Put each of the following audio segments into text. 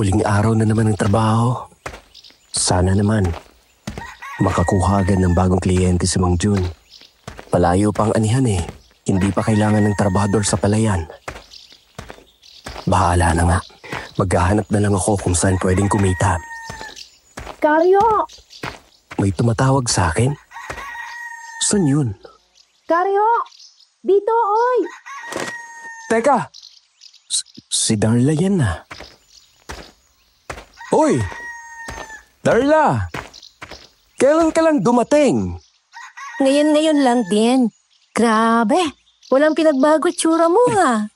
Huling araw na naman ng trabaho. Sana naman makakuha agad ng bagong kliyente si Mang Jun. Malayo pang anihan eh. Hindi pa kailangan ng trabahador sa palayan. Bahala na nga. Maghahanap na lang ako kung saan pwedeng kumita. Karyo! May tumatawag sa akin? Saan yun? Karyo! Dito, oy! Teka! Si Darla yan na. Hoy! Darla! Kailan ka lang dumating? Ngayon lang din. Grabe! Walang pinagbago tsura mo ha.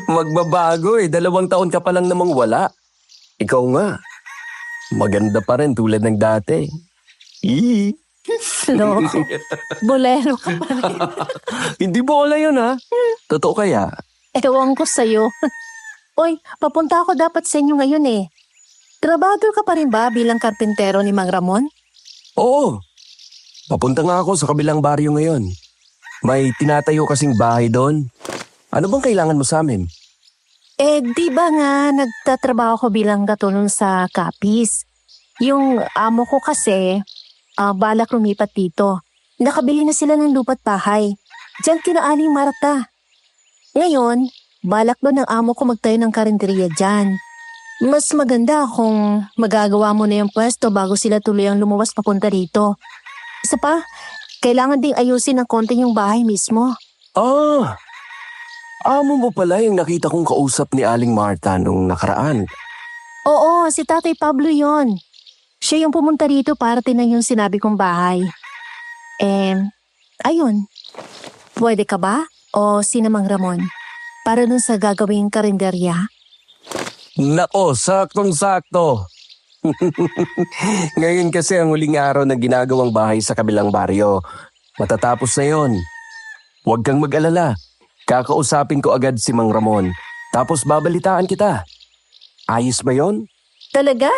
Magbabago eh. 2 taon ka pa lang namang wala. Ikaw nga. Maganda pa rin tulad ng dati. Loko. Bolero ka pa rin. Hindi bola yun ha. Totoo kaya? Ewan ko sa'yo. Oy, papunta ako dapat sa inyo ngayon eh. Trabador ka pa rin ba bilang karpintero ni Mang Ramon? Oo. Papunta nga ako sa kabilang baryo ngayon. May tinatayo kasing bahay doon. Ano bang kailangan mo sa amin? Di ba nga nagtatrabaho ko bilang katulong sa kapis? Yung amo ko kasi, balak lumipat dito. Nakabili na sila ng lupa't bahay. Diyan kina Aling Marta. Ngayon, balak doon ng amo ko magtayo ng karinderya dyan. Mas maganda kung magagawa mo na yung pwesto bago sila tuluyang lumuwas papunta rito. Isa pa, kailangan ding ayusin ng konti yung bahay mismo. Amo mo pala yung nakita kong kausap ni Aling Marta nung nakaraan. Oo, si Tatay Pablo yon. Siya yung pumunta rito para tinan yung sinabi kong bahay. Ayun. Pwede ka ba? O si Mang Ramon? Para dun sa gagawing karinderya? Nako, saktong-sakto. Ngayon kasi ang huling araw ng ginagawang bahay sa kabilang baryo. Matatapos na yon. Huwag kang mag-alala. Kakausapin ko agad si Mang Ramon. Tapos babalitaan kita. Ayos ba yon? Talaga?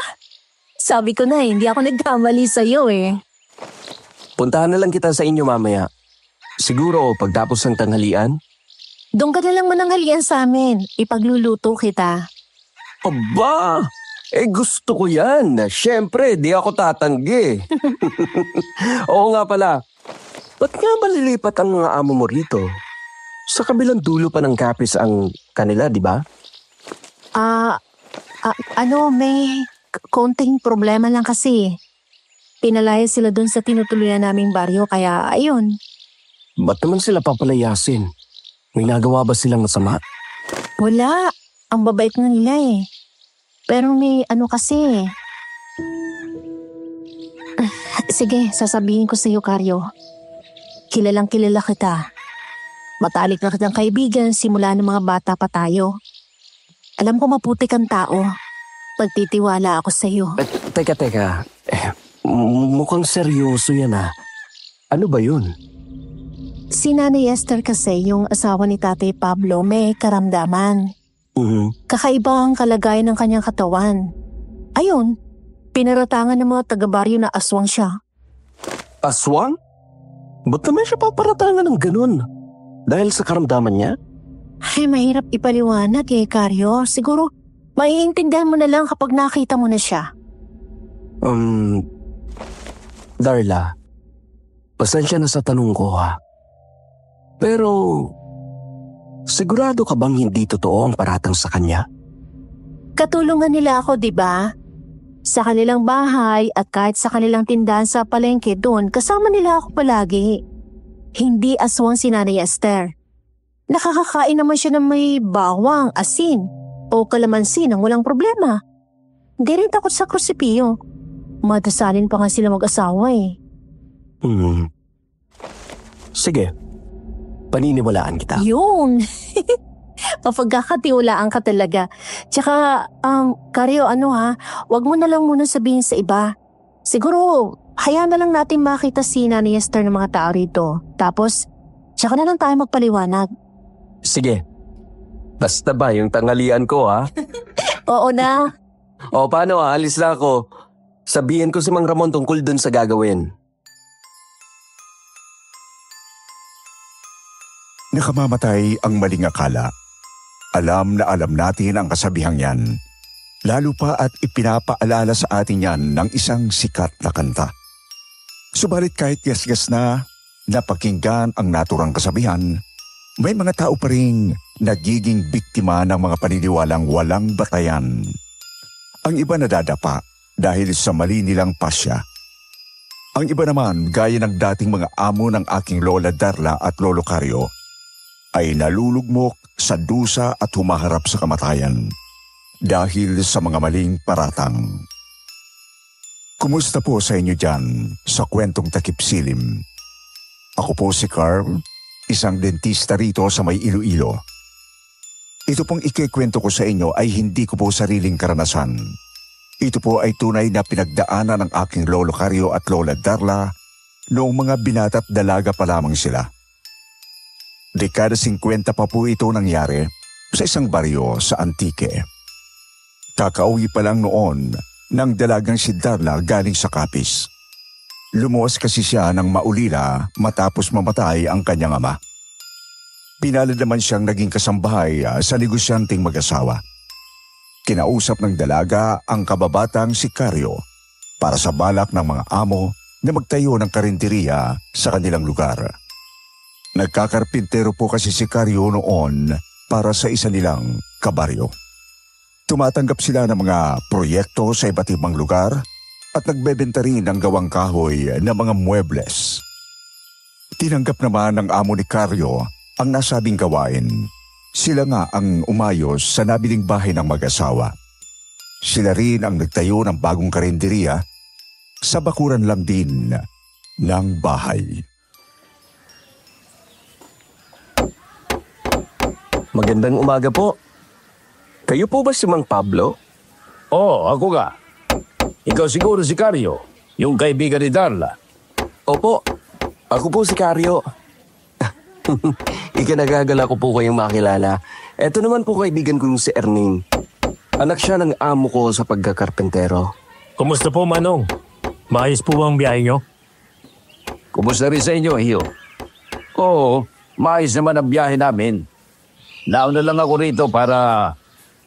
Sabi ko na hindi ako nagkamali sa'yo eh. Puntahan na lang kita sa inyo mamaya. Siguro pagtapos ng tanghalian? Doon ka na lang mananghalian sa amin. Ipagluluto kita. Aba! Gusto ko yan. Siyempre, di ako tatanggi. Oo nga pala. Ba't nga malilipat ang mga amo mo rito? Sa kabilang dulo pa ng kapis ang kanila, di ba? May konting problema lang kasi. Pinalaya sila doon sa tinutuluyan naming baryo kaya ayun. Ba't naman sila papalayasin? May nagawa ba silang masama? Wala. Ang babait na nila eh. Pero may kasi. Sige, sasabihin ko sa iyo, Karyo. Kilalang kilala kita. Matalik na kitang kaibigan simula ng mga bata pa tayo. Alam ko maputi kang tao. Pagtitiwala ako sa iyo. Teka. Mukhang seryoso yan ah. Ano ba yun? Si Nanay Esther kasi, yung asawa ni Tatay Pablo, may karamdaman. Kakaiba ang kalagayan ng kanyang katawan. Ayun, pinaratangan ng mga taga-baryo na aswang siya. Aswang? Ba't naman siya paparatangan ng ganun? Dahil sa karamdaman niya? Ay, mahirap ipaliwanag Karyo. Siguro, maiintindihan mo na lang kapag nakita mo na siya. Darla, pasensya na sa tanong ko ha. Pero, sigurado ka bang hindi totoo ang paratang sa kanya? Katulungan nila ako, di ba? Sa kanilang bahay at kahit sa kanilang tindahan sa palengke doon, kasama nila ako palagi. Hindi aswang si Nanay Esther. Nakakakain naman siya ng may bawang, asin, o kalamansi nang walang problema. Hindi rin takot sa krusipio. Madasalin pa nga sila mag-asawa eh. Sige, paniniwalaan kita. Yun! Mapagkakatiwalaan ka talaga. Tsaka, Karyo, wag mo na lang muna sabihin sa iba. Siguro, hayaan na lang natin makita si Nanay Esther ng mga tao rito. Tapos, tsaka na lang tayo magpaliwanag. Sige. Basta ba yung tanghalian ko ha? Oo na. O paano alis na ako. Sabihin ko si Mang Ramon tungkol dun sa gagawin. Nakamamatay ang maling akala Alam na alam natin ang kasabihang yan. Lalo pa at ipinapaalala sa atin yan ng isang sikat na kanta. Subalit kahit gasgas na napakinggan ang naturang kasabihan, may mga tao pa rin nagiging biktima ng mga paniniwalang walang batayan. Ang iba nadadapa dahil sa mali nilang pasya. Ang iba naman, gaya ng dating mga amo ng aking Lola Darla at Lolo Carlo, ay nalulugmok sa dusa at humaharap sa kamatayan dahil sa mga maling paratang. Kumusta po sa inyo dyan sa kwentong takip silim? Ako po si Carl, isang dentista rito sa may Iloilo. Ito pong ikikwento ko sa inyo ay hindi ko po sariling karanasan. Ito po ay tunay na pinagdaanan ng aking Lolo Carlo at Lola Darla noong mga binata't dalaga pa lamang sila. Dekada 50 pa po ito nangyari sa isang baryo sa Antique. Kakauwi pa lang noon ng dalagang si Darla galing sa Capiz. Lumuwas kasi siya ng maulila matapos mamatay ang kanyang ama. Pinalad naman siyang naging kasambahay sa negosyanteng mag-asawa. Kinausap ng dalaga ang kababatang si Carlo para sa balak ng mga amo na magtayo ng karinteriya sa kanilang lugar. Nagkakarpintero po kasi si Carlo noon para sa isa nilang kabaryo. Tumatanggap sila ng mga proyekto sa iba't ibang lugar at nagbebenta rin ng gawang kahoy na mga muebles. Tinanggap naman ng amo ni Carlo ang nasabing gawain. Sila nga ang umayos sa nabiling bahay ng mag-asawa. Sila rin ang nagtayo ng bagong karinderya sa bakuran lang din ng bahay. Magandang umaga po. Kayo po ba si Mang Pablo? Oo, ako nga. Ikaw siguro si Carlo, yung kaibigan ni Darla. Opo, ako po si Carlo. Ikinagagala ko po kayong makilala. Eto naman po kaibigan ko si Erning. Anak siya ng amo ko sa pagkakarpentero. Kumusta po, Manong? Maayos po bang biyahe nyo? Kumusta rin sa inyo, Hiyo? Oo, maayos naman ang biyahe namin. Nauna lang ako rito para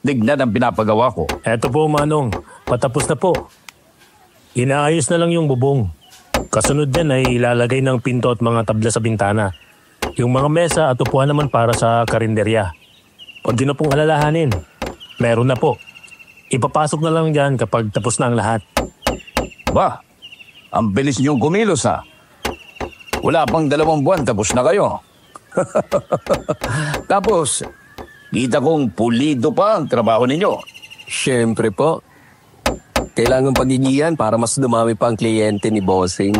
tignan ang pinapagawa ko. Eto po, Manong. Patapos na po. Inaayos na lang yung bubong. Kasunod din ay ilalagay ng pinto at mga tabla sa bintana. Yung mga mesa at upuan naman para sa karinderya. Huwag din na pong alalahanin. Meron na po. Ipapasok na lang dyan kapag tapos na ang lahat. Ba, ang bilis niyong kumilos ha. Wala pang 2 buwan tapos na kayo. Tapos, kita kong pulido pa ang trabaho ninyo. Siyempre po. Kailangan paginihan para mas dumami pa ang kliyente ni Bossing.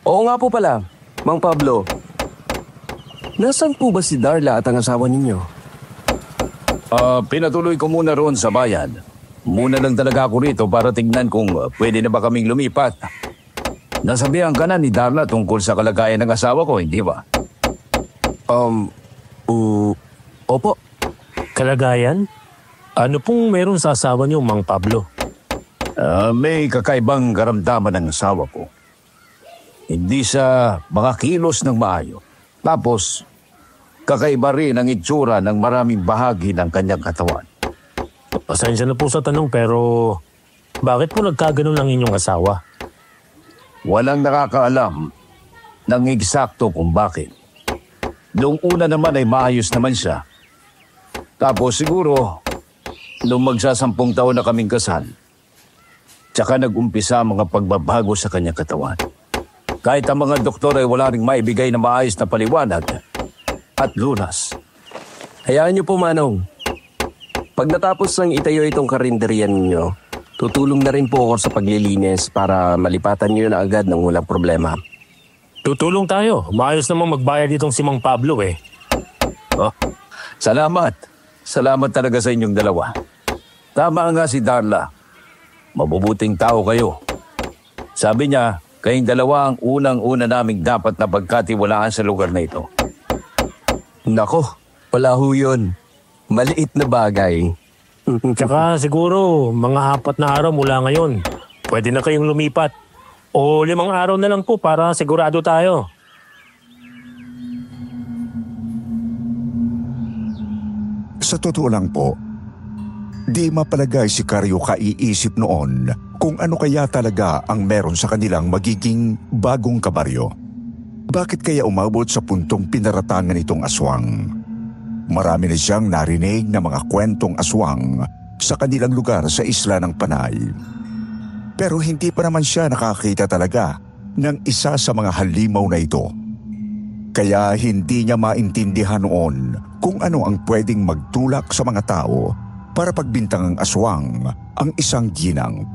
Oo nga po pala, Mang Pablo. Nasaan po ba si Darla at ang asawa ninyo? Pinatuloy ko muna roon sa bayan. Muna lang talaga ako rito para tignan kung pwede na ba kaming lumipat. Nasabihan ka na ni Darla tungkol sa kalagayan ng asawa ko, hindi ba? Opo. Kalagayan? Ano pong meron sa asawa niyo, Mang Pablo? May kakaibang karamdaman ng asawa ko. Hindi sa mga kilos ng maayo. Tapos, kakaiba rin ang itsura ng maraming bahagi ng kanyang katawan. Pasensya na po sa tanong pero bakit po nagkaganon ang inyong asawa? Walang nakakaalam ng eksakto kung bakit. Noong una naman ay maayos naman siya. Tapos siguro, nung magsasampung taon na kaming kasal, tsaka nag-umpisa ang mga pagbabago sa kanyang katawan. Kahit ang mga doktor ay wala ring maibigay na maayos na paliwanag at lunas. Hayaan niyo po, Manong. Pag natapos ng itayo itong karinderya ninyo, tutulong na rin po ako sa paglilinis para malipatan niyo na agad ng walang problema. Tutulong tayo. Maayos namang magbayad itong si Mang Pablo eh. Oh, salamat. Salamat talaga sa inyong dalawa. Tama nga si Darla. Mabubuting tao kayo. Sabi niya, kayong dalawa ang unang-una naming dapat na pagkatiwalaan sa lugar na ito. Nako, wala ho yun. Maliit na bagay. Tsaka siguro mga 4 na araw mula ngayon, pwede na kayong lumipat. O 5 araw na lang po para sigurado tayo. Sa totoo lang po, di mapalagay si Karyo kaiisip noon kung ano kaya talaga ang meron sa kanilang magiging bagong kabaryo. Bakit kaya umabot sa puntong pinaratangan itong aswang? Marami na siyang narinig na mga kwentong aswang sa kanilang lugar sa Isla ng Panay. Pero hindi pa naman siya nakakita talaga ng isa sa mga halimaw na ito. Kaya hindi niya maintindihan noon kung ano ang pwedeng magtulak sa mga tao para pagbintangang aswang ang isang ginang.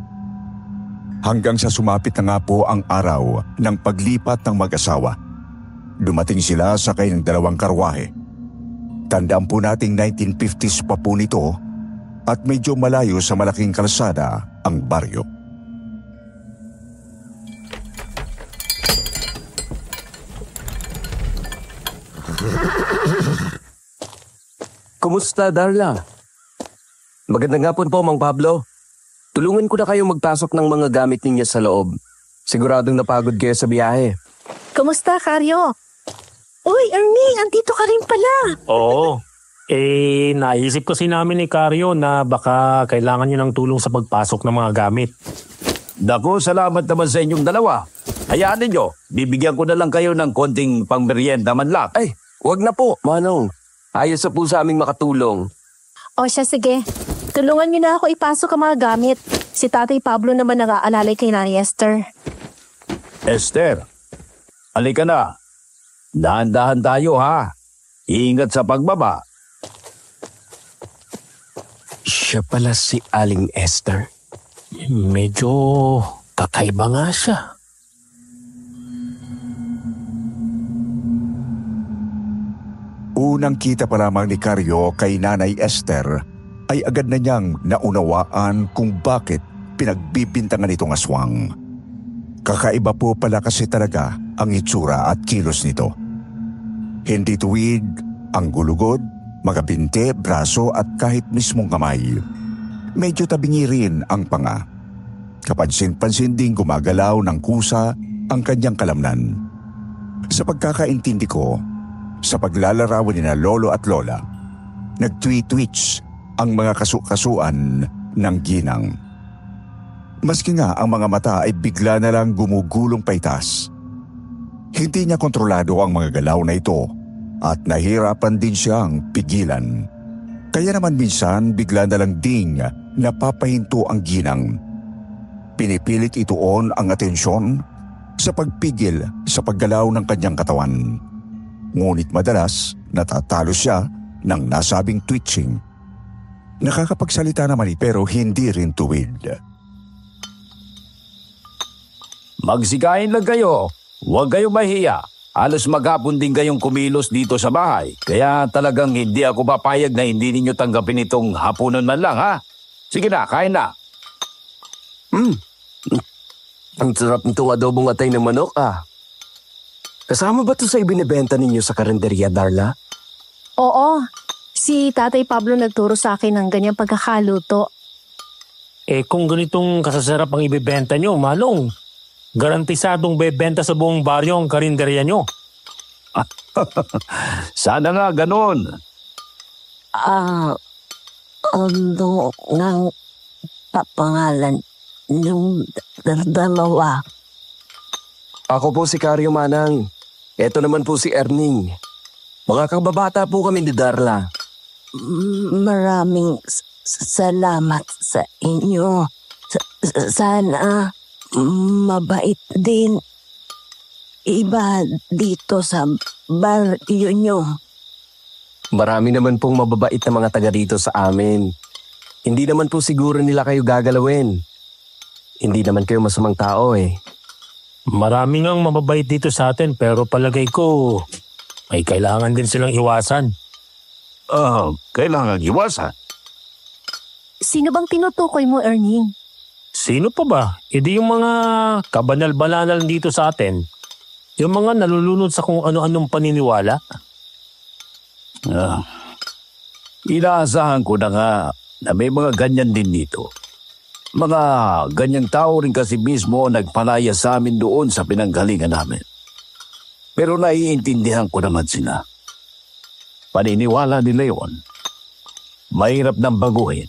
Hanggang sa sumapit na nga po ang araw ng paglipat ng mag-asawa. Dumating sila sakay ng 2 karwahe. Tandaan po nating 1950s pa po nito at medyo malayo sa malaking kalsada ang baryo. Kumusta, Darla? Magandang hapon po, Mang Pablo. Tulungan ko na kayo magpasok ng mga gamit ninyo sa loob. Siguradong napagod kayo sa biyahe. Kumusta, Karyo? Uy, Ernie, andito ka rin pala. Oo. Naisip kasi namin ni Karyo na baka kailangan niyo ng tulong sa pagpasok ng mga gamit. Naku, salamat naman sa inyong dalawa. Hayaan ninyo, bibigyan ko na lang kayo ng konting pangmeryenda man lang. Ay, wag na po, Manong. Ayos na po sa aming makatulong. O siya, sige. Tulungan niyo na ako ipasok ang mga gamit. Si Tatay Pablo naman nag-aalalay kay Nanay Esther. Esther, halika na. Dahan-dahan tayo ha. Ingat sa pagbaba. Siya pala si Aling Esther. Medyo kakaiba nga siya. Unang kita pa lamang ni Karyo kay Nanay Esther ay agad na niyang naunawaan kung bakit pinagbibintangan itong aswang. Kakaiba po pala kasi talaga ang itsura at kilos nito. Hindi tuwid ang gulugod, mga binte, braso at kahit mismong kamay. Medyo tabingi rin ang panga. Kapansin-pansin ding gumagalaw ng kusa ang kanyang kalamnan. Sa pagkakaintindi ko, sa paglalarawan ni na lolo at lola, nag-twitch ang mga kasukasuan ng ginang. Maski nga ang mga mata ay bigla na lang gumugulong paitas. Hindi niya kontrolado ang mga galaw na ito at nahirapan din siyang pigilan. Kaya naman minsan bigla na lang ding napapahinto ang ginang. Pinipilit ituon ang atensyon sa pagpigil sa paggalaw ng kanyang katawan. Ngunit madalas natatalo siya ng nasabing twitching. Nakakapagsalita naman pero hindi rin tuwid. Magsikain lang kayo. Huwag kayong mahiya. Halos maghapon din kayong kumilos dito sa bahay. Kaya talagang hindi ako papayag na hindi ninyo tanggapin itong hapunan man lang, ha? Sige na, kain na. Ang sarap nitong adobong atay ng manok, ah. Kasama ba ito sa ibinibenta ninyo sa karinderya, Darla? Oo. Si Tatay Pablo nagturo sa akin ng ganyang pagkakaluto. Kung ganitong kasasarap ang ibebenta nyo, Manong, garantisadong bebenta sa buong baryo ang karinderya nyo. Sana nga ganon. Ano ng papangalan ng dalawa? Ako po si Karyo, Manang. Ito naman po si Erning. Mga kababata po kami ni Darla. Maraming salamat sa inyo. Sana mabait din iba dito sa baryo nyo. Marami naman pong mababait na mga taga dito sa amin. Hindi naman po siguro nila kayo gagalawin. Hindi naman kayo masamang tao eh. Marami ngang mababait dito sa atin pero palagay ko ay kailangan din silang iwasan. Kailangan iwasan. Sino bang tinutukoy mo, Ernie? Sino pa ba? Hindi yung mga kabanal-banal dito sa atin. Yung mga nalulunod sa kung ano-anong paniniwala. Inaasahan ko na nga na may mga ganyan din dito. Mga ganyang tao rin kasi mismo nagpalaya sa amin doon sa pinanggalingan namin. Pero naiintindihan ko naman sila. Paniniwala nila yon. mahirap nang baguhin.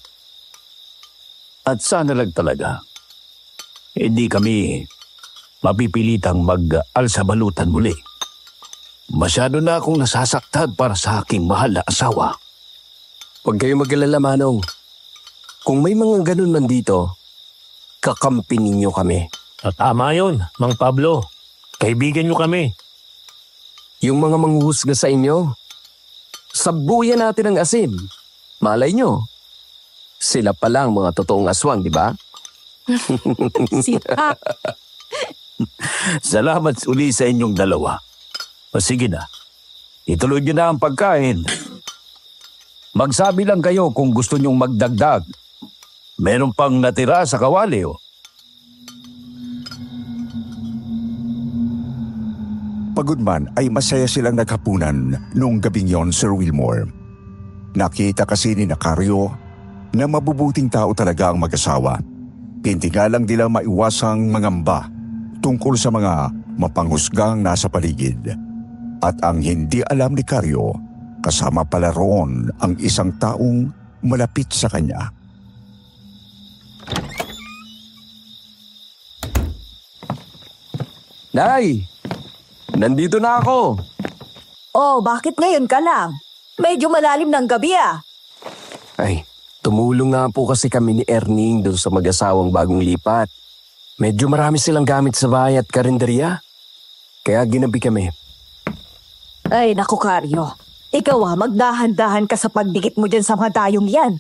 At sana lang talaga, hindi kami mapipilitang mag-alsabalutan muli. Masyado na akong nasasaktan para sa aking mahal na asawa. Huwag kayo mag-alala, Manong. Kung may mga ganun man dito, kakampi ninyo kami. At tama yun, Mang Pablo. Kaibigan nyo kami. Yung mga manghuhusga sa inyo, sabuyan natin ang asin. Malay nyo, sila pala ang mga totoong aswang, di ba? Sira. Salamat uli sa inyong dalawa. O sige na, ituloy nyo na ang pagkain. Magsabi lang kayo kung gusto nyong magdagdag. Meron pang natira sa kawali, oh. Pagod man ay masaya silang naghapunan noong gabing yon, Sir Wilmore. Nakita kasi ni Nacario na mabubuting tao talaga ang mag-asawa. Hindi nga lang nila maiwasang mangamba tungkol sa mga mapanghusgang nasa paligid. At ang hindi alam ni Cario, kasama pala roon ang isang taong malapit sa kanya. Nay! Nandito na ako! Oh, bakit ngayon ka lang? Medyo malalim ng gabi ah. Ay, tumulong nga po kasi kami ni Erning doon sa mag-asawang bagong lipat. Medyo marami silang gamit sa bahay at karinderya. Kaya ginabi kami. Ay, naku Karyo. Ikaw magdahan-dahan ka sa pagdikit mo dyan sa mga dayong yan.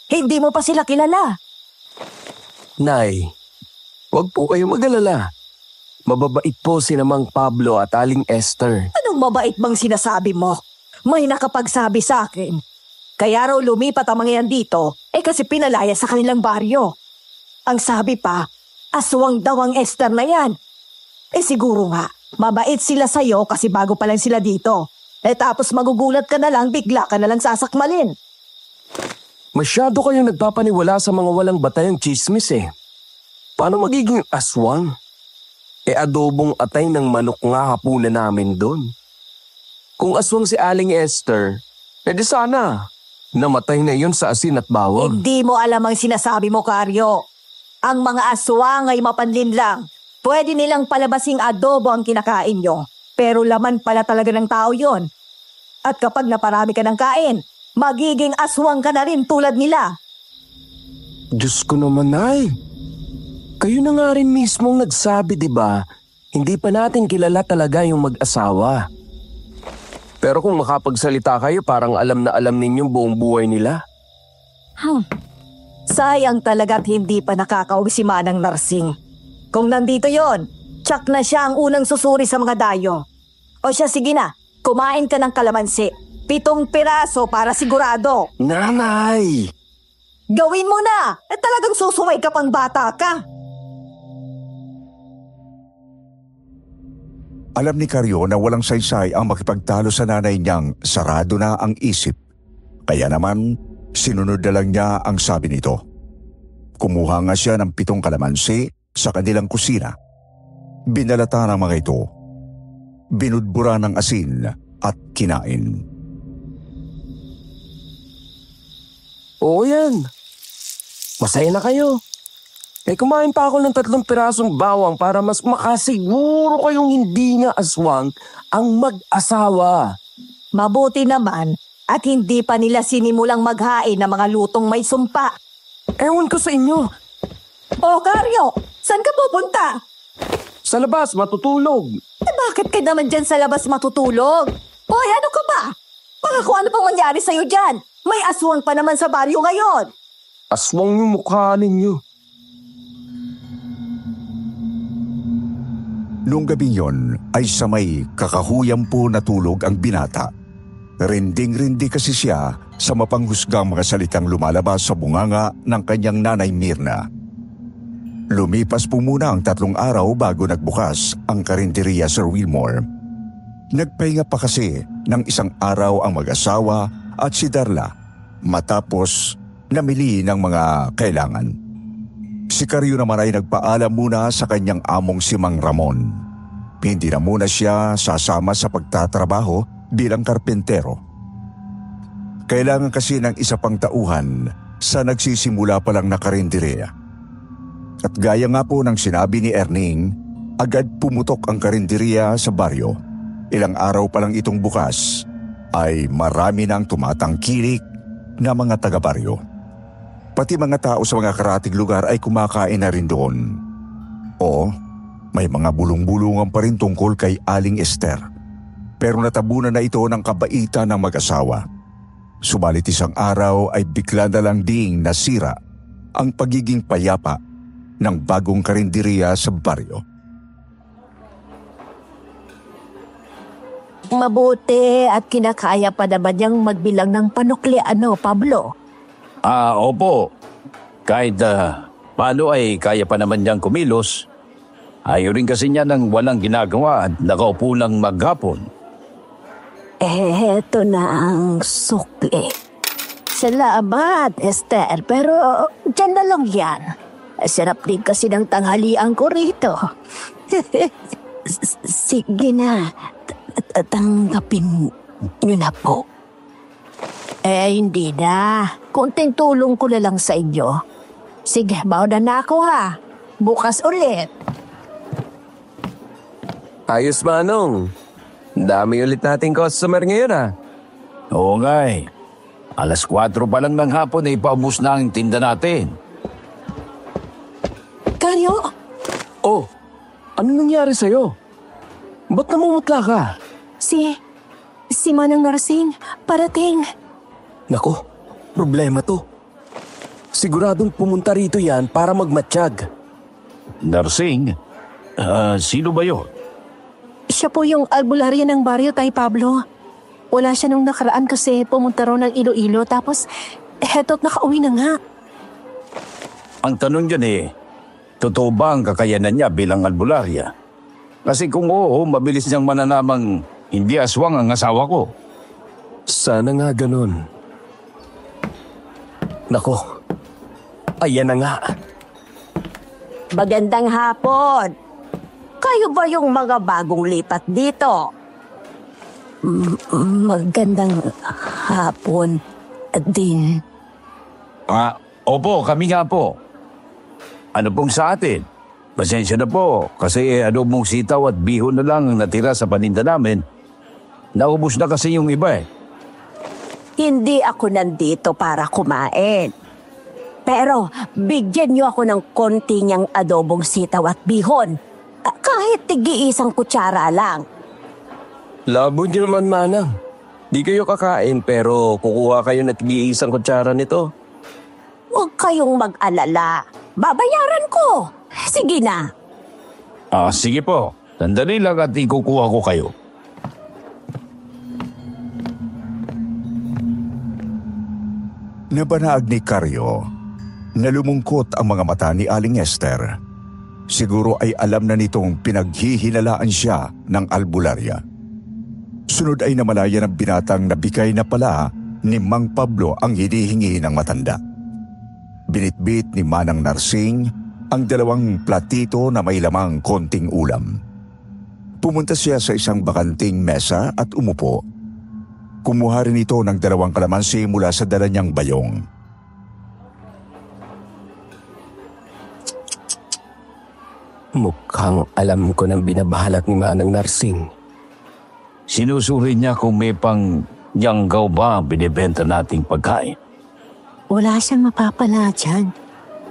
Hindi mo pa sila kilala. Nay, wag po kayo mag-alala. Mababait po si Mang Pablo at Aling Esther. Anong mabait bang sinasabi mo? May nakapagsabi sa akin. Kaya raw lumipat ang mga yan dito, kasi pinalaya sa kanilang baryo. Ang sabi pa, aswang daw ang Esther na yan. Siguro nga, mabait sila sa'yo kasi bago pa lang sila dito. Tapos magugulat ka na lang, bigla ka na lang sasakmalin. Masyado kayong nagpapaniwala sa mga walang batayang chismis eh. Paano magiging aswang? Adobong atay ng manok nga hapunan namin doon. Kung aswang si Aling Esther, di sana. Namatay na yun sa asin at bawang. Hindi mo alam ang sinasabi mo, Karyo. Ang mga aswang ay mapanlin lang. Pwede nilang palabasing adobo ang kinakain nyo. Pero laman pala talaga ng tao yon. At kapag naparami ka ng kain, magiging aswang ka na rin tulad nila. Diyos ko naman, Nay. Kayo na nga rin mismong nagsabi, di ba? Hindi pa natin kilala talaga yung mag-asawa. Pero kung makapagsalita kayo, parang alam na alam ninyong buong buhay nila. Sayang talaga't hindi pa nakakauwi si Manang Narsing. Kung nandito yon, tsak na siya ang unang susuri sa mga dayo. O siya, sige na, kumain ka ng kalamansi. 7 piraso para sigurado. Nanay! Gawin mo na! Talagang susumay ka pang bata ka. Alam ni Cario na walang saysay ang makipagtalo sa nanay niyang sarado na ang isip. Kaya naman, sinunod na lang niya ang sabi nito. Kumuha nga siya ng 7 kalamansi sa kanilang kusina. Binalata ng mga ito. Binudbura ng asin at kinain. Oo yan. Masaya na kayo. Kumain pa ako ng 3 pirasong bawang para mas makasiguro kayong hindi nga aswang ang mag-asawa. Mabuti naman at hindi pa nila sinimulang maghain ng mga lutong may sumpa. Ewan ko sa inyo. O Karyo, saan ka pupunta? Sa labas, matutulog. Bakit ka naman dyan sa labas matutulog? Hoy, ano ka ba? Baka kung ano pang mangyari sa'yo dyan. May aswang pa naman sa baryo ngayon. Aswang yung mukha ninyo. Noong gabing yon ay sa may kakahuyang po natulog ang binata. Rinding-rindi kasi siya sa mapanghusgang mga salitang lumalabas sa bunganga ng kanyang nanay Mirna. Lumipas po muna ang 3 araw bago nagbukas ang karinderya, Sir Wilmore. Nagpahinga pa kasi ng 1 araw ang mag-asawa at si Darla matapos namili ng mga kailangan. Si Cario naman ay nagpaalam muna sa kanyang among si Mang Ramon. Hindi na muna siya sasama sa pagtatrabaho bilang karpentero. Kailangan kasi ng isa pang tauhan sa nagsisimula pa lang na karinderya. At gaya nga po ng sinabi ni Erning, agad pumutok ang karinderya sa baryo. Ilang araw pa lang itong bukas ay marami nang tumatangkilik na mga taga-baryo. Pati mga tao sa mga karatig lugar ay kumakain na rin doon. O may mga bulong-bulungan pa rin tungkol kay Aling Esther. Pero natabunan na ito ng kabaitan ng mag-asawa. Subalit isang araw ay bigla na lang ding nasira ang pagiging payapa ng bagong karinderya sa baryo. Mabuti at kinakaya pa naman niyang magbilang ng panukli, Pablo? Opo. Kahit paano ay kaya pa naman niyang kumilos. Ayaw rin kasi niya ng walang ginagawa at nakaupo lang maghapon. Eto na ang sukli. Salamat, Esther, pero dyan na lang yan. Sarap din kasi ng tanghalian ko rito. Sige na, tanggapin niyo na po. Hindi na. Kunting tulong ko na lang sa inyo. Sige, bawa na ako ha. Bukas ulit. Ayos, Manong. Dami ulit nating customer ngayon Oo nga eh. 4:00 pa lang ng hapon ay paubos na ang tinda natin. Karyo? Oh, ano nangyari sa'yo? Ba't namumutla ka? Si Manang Narsing, parating. Nako, problema to. Siguradong pumunta rito yan para magmatsyag. Narsing? Sino ba yun? Siya po yung albularya ng baryo, Tay Pablo. Wala siya nung nakaraan kasi pumunta raw ng Iloilo tapos heto't nakauwi na nga. Ang tanong dyan totoo ba ang kakayanan niya bilang albularya? Kasi kung oo, mabilis niyang mananamang hindi aswang ang asawa ko. Sana nga ganun. Nako, ayan na nga. Magandang hapon. Kayo ba yung mga bagong lipat dito? Magandang hapon din. Opo, kami nga po. Ano pong sa atin? Pasensya na po, kasi adobong sitaw at bihon na lang ang natira sa paninda namin. Naubos na kasi yung iba Hindi ako nandito para kumain. Pero bigyan niyo ako ng konti niyang adobong sitaw at bihon. Kahit tig-iisang kutsara lang. Labo niyo naman, Manang. Di kayo kakain pero kukuha kayo na tig-iisang kutsara nito. Huwag kayong mag-alala. Babayaran ko. Sige na. Sige po. Sandali lang at ikukuha ko kayo. Nabanaag ni Karyo na lumungkot ang mga mata ni Aling Esther. Siguro ay alam na nitong pinaghihinalaan siya ng albularya. Sunod ay namalaya ng binatang nabigay na pala ni Mang Pablo ang hinihingi ng matanda. Binitbit ni Manang Narsing ang 2 platito na may lamang konting ulam. Pumunta siya sa isang bakanting mesa at umupo. Kumuha rin ito ng 2 kalamansi mula sa dala niyang bayong. Mukhang alam ko ng binabahalak ni Manang Narsing. Sinusuri niya kung may pang yanggaw ba ang binibenta nating pagkain. Wala siyang mapapala dyan.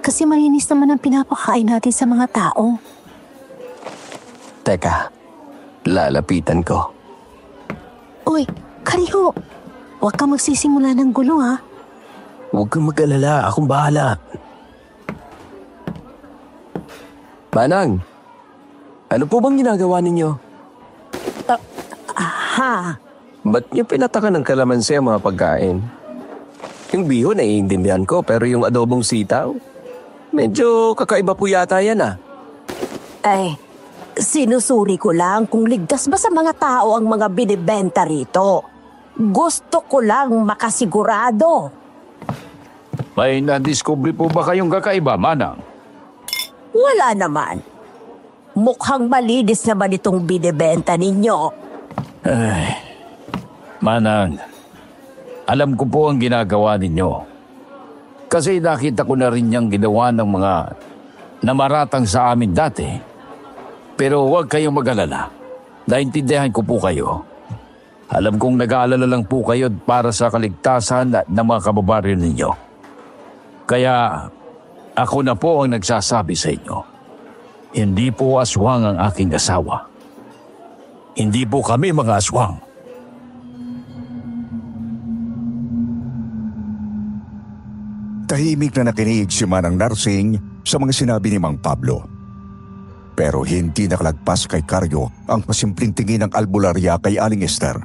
Kasi malinis naman ang pinapakain natin sa mga tao. Teka, lalapitan ko. Uy, Karyo! Huwag kang magsisimula ng gulo ha. Huwag kang mag-alala, akong bahala. Manang, ano po bang ginagawa ninyo? Ba't niyo pinatakan ng kalamansi ang mga pagkain? Yung bihon naiintindihan ko pero yung adobong sitaw, medyo kakaiba po yata yan Sinusuri ko lang kung ligtas ba sa mga tao ang mga binibenta rito. Gusto ko lang makasigurado. May nadiskubre po ba kayong kakaiba, Manang? Wala naman. Mukhang malinis naman itong binibenta ninyo. Manang, Alam ko po ang ginagawa ninyo. Kasi nakita ko na rin niyang ginawa ng mga namaratang sa amin dati. Pero huwag kayong mag-alala. Naintindihan ko po kayo. Alam kong nag-aalala lang po kayo para sa kaligtasan ng mga kababaryo ninyo. Kaya ako na po ang nagsasabi sa inyo. Hindi po aswang ang aking asawa. Hindi po kami mga aswang. Tahimik na nakinig si Manang Narsing sa mga sinabi ni Mang Pablo. Pero hindi nakalagpas kay Karyo ang pasimpleng tingin ng albularya kay Aling Esther.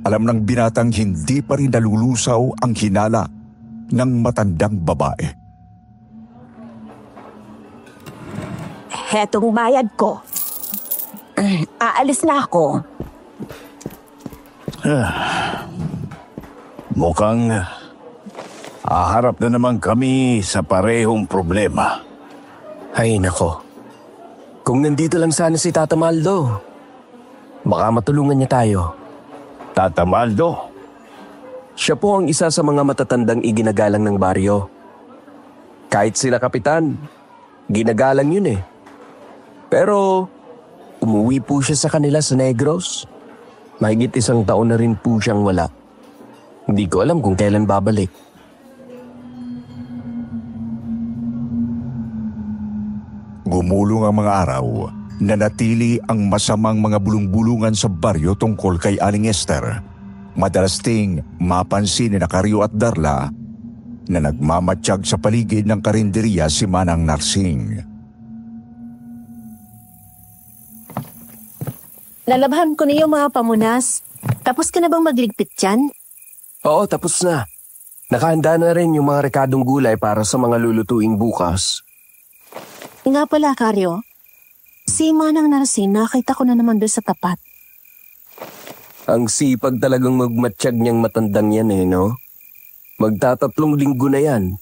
Alam ng binatang hindi pa rin nalulusaw ang hinala ng matandang babae. Hetong bayad ko. Aalis na ako. Mukhang haharap na naman kami sa parehong problema. Ay nako. Kung nandito lang sana si Tata Maldo, baka matulungan niya tayo. Tata Maldo, Siya po ang isa sa mga matatandang iginagalang ng baryo. Kahit sila kapitan, ginagalang yun eh. Pero umuwi po siya sa kanila sa Negros. Mahigit 1 taon na rin po siyang wala. Hindi ko alam kung kailan babalik. Gumulong ang mga araw, nanatili ang masamang mga bulong-bulungan sa baryo tungkol kay Aling Esther. Madalas ting mapansin ni Karyo at Darla na nagmamatsyag sa paligid ng karinderya si Manang Narsing. Lalabhan ko na yung mga pamunas. Tapos ka na bang magligpit dyan? Oo, tapos na. Nakahanda na rin yung mga rekadong gulay para sa mga lulutuing bukas. Nga pala, Karyo. Si Manang Narsing, nakita ko na naman doon sa tapat. Ang sipag talagang magmatsyag niyang matandang yan eh, no? Magta3 linggo na yan.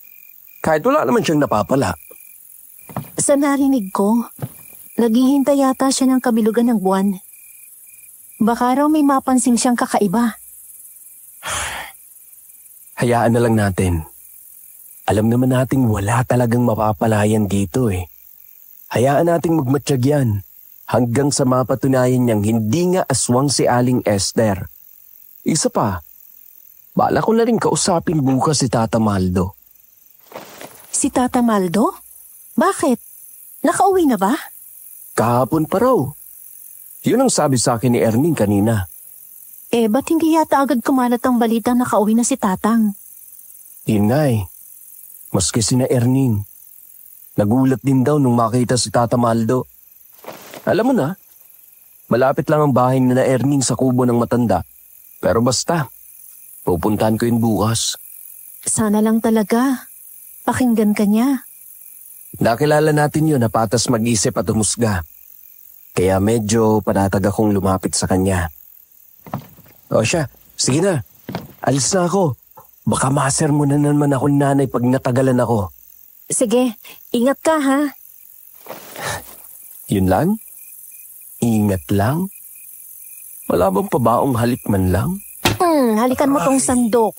Kahit wala naman siyang napapala. Sa narinig ko, naghihintay yata siya ng kabilugan ng buwan. Baka raw may mapansin siyang kakaiba. Hayaan na lang natin. Alam naman nating wala talagang mapapalayan dito eh. Hayaan nating magmatsyag yan hanggang sa mapatunayan niyang hindi nga aswang si Aling Esther. Isa pa, bala ko na rin kausapin bukas si Tata Maldo. Si Tata Maldo? Bakit? Nakauwi na ba? Kahapon pa raw. Yun ang sabi sa akin ni Erning kanina. Ba't hindi yata agad kumalat ang balitang nakauwi na si Tatang? Yun nga eh. Maski sina Erning. Nagulat din daw nung makita si Tata Maldo. Alam mo na, malapit lang ang bahay ni na Erning sa kubo ng matanda. Pero basta, pupuntahan ko yun bukas. Sana lang talaga. Pakinggan ka niya. Nakilala natin yun na patas mag-isip at humusga. Kaya medyo panatag akong lumapit sa kanya. O siya, sige na. Alis na ako. Baka masermonan na naman ako ni nanay pag natagalan ako. Sige, ingat ka ha. Yun lang? Ingat lang? Wala bang pabaong halik man lang? Halikan mo tong sandok.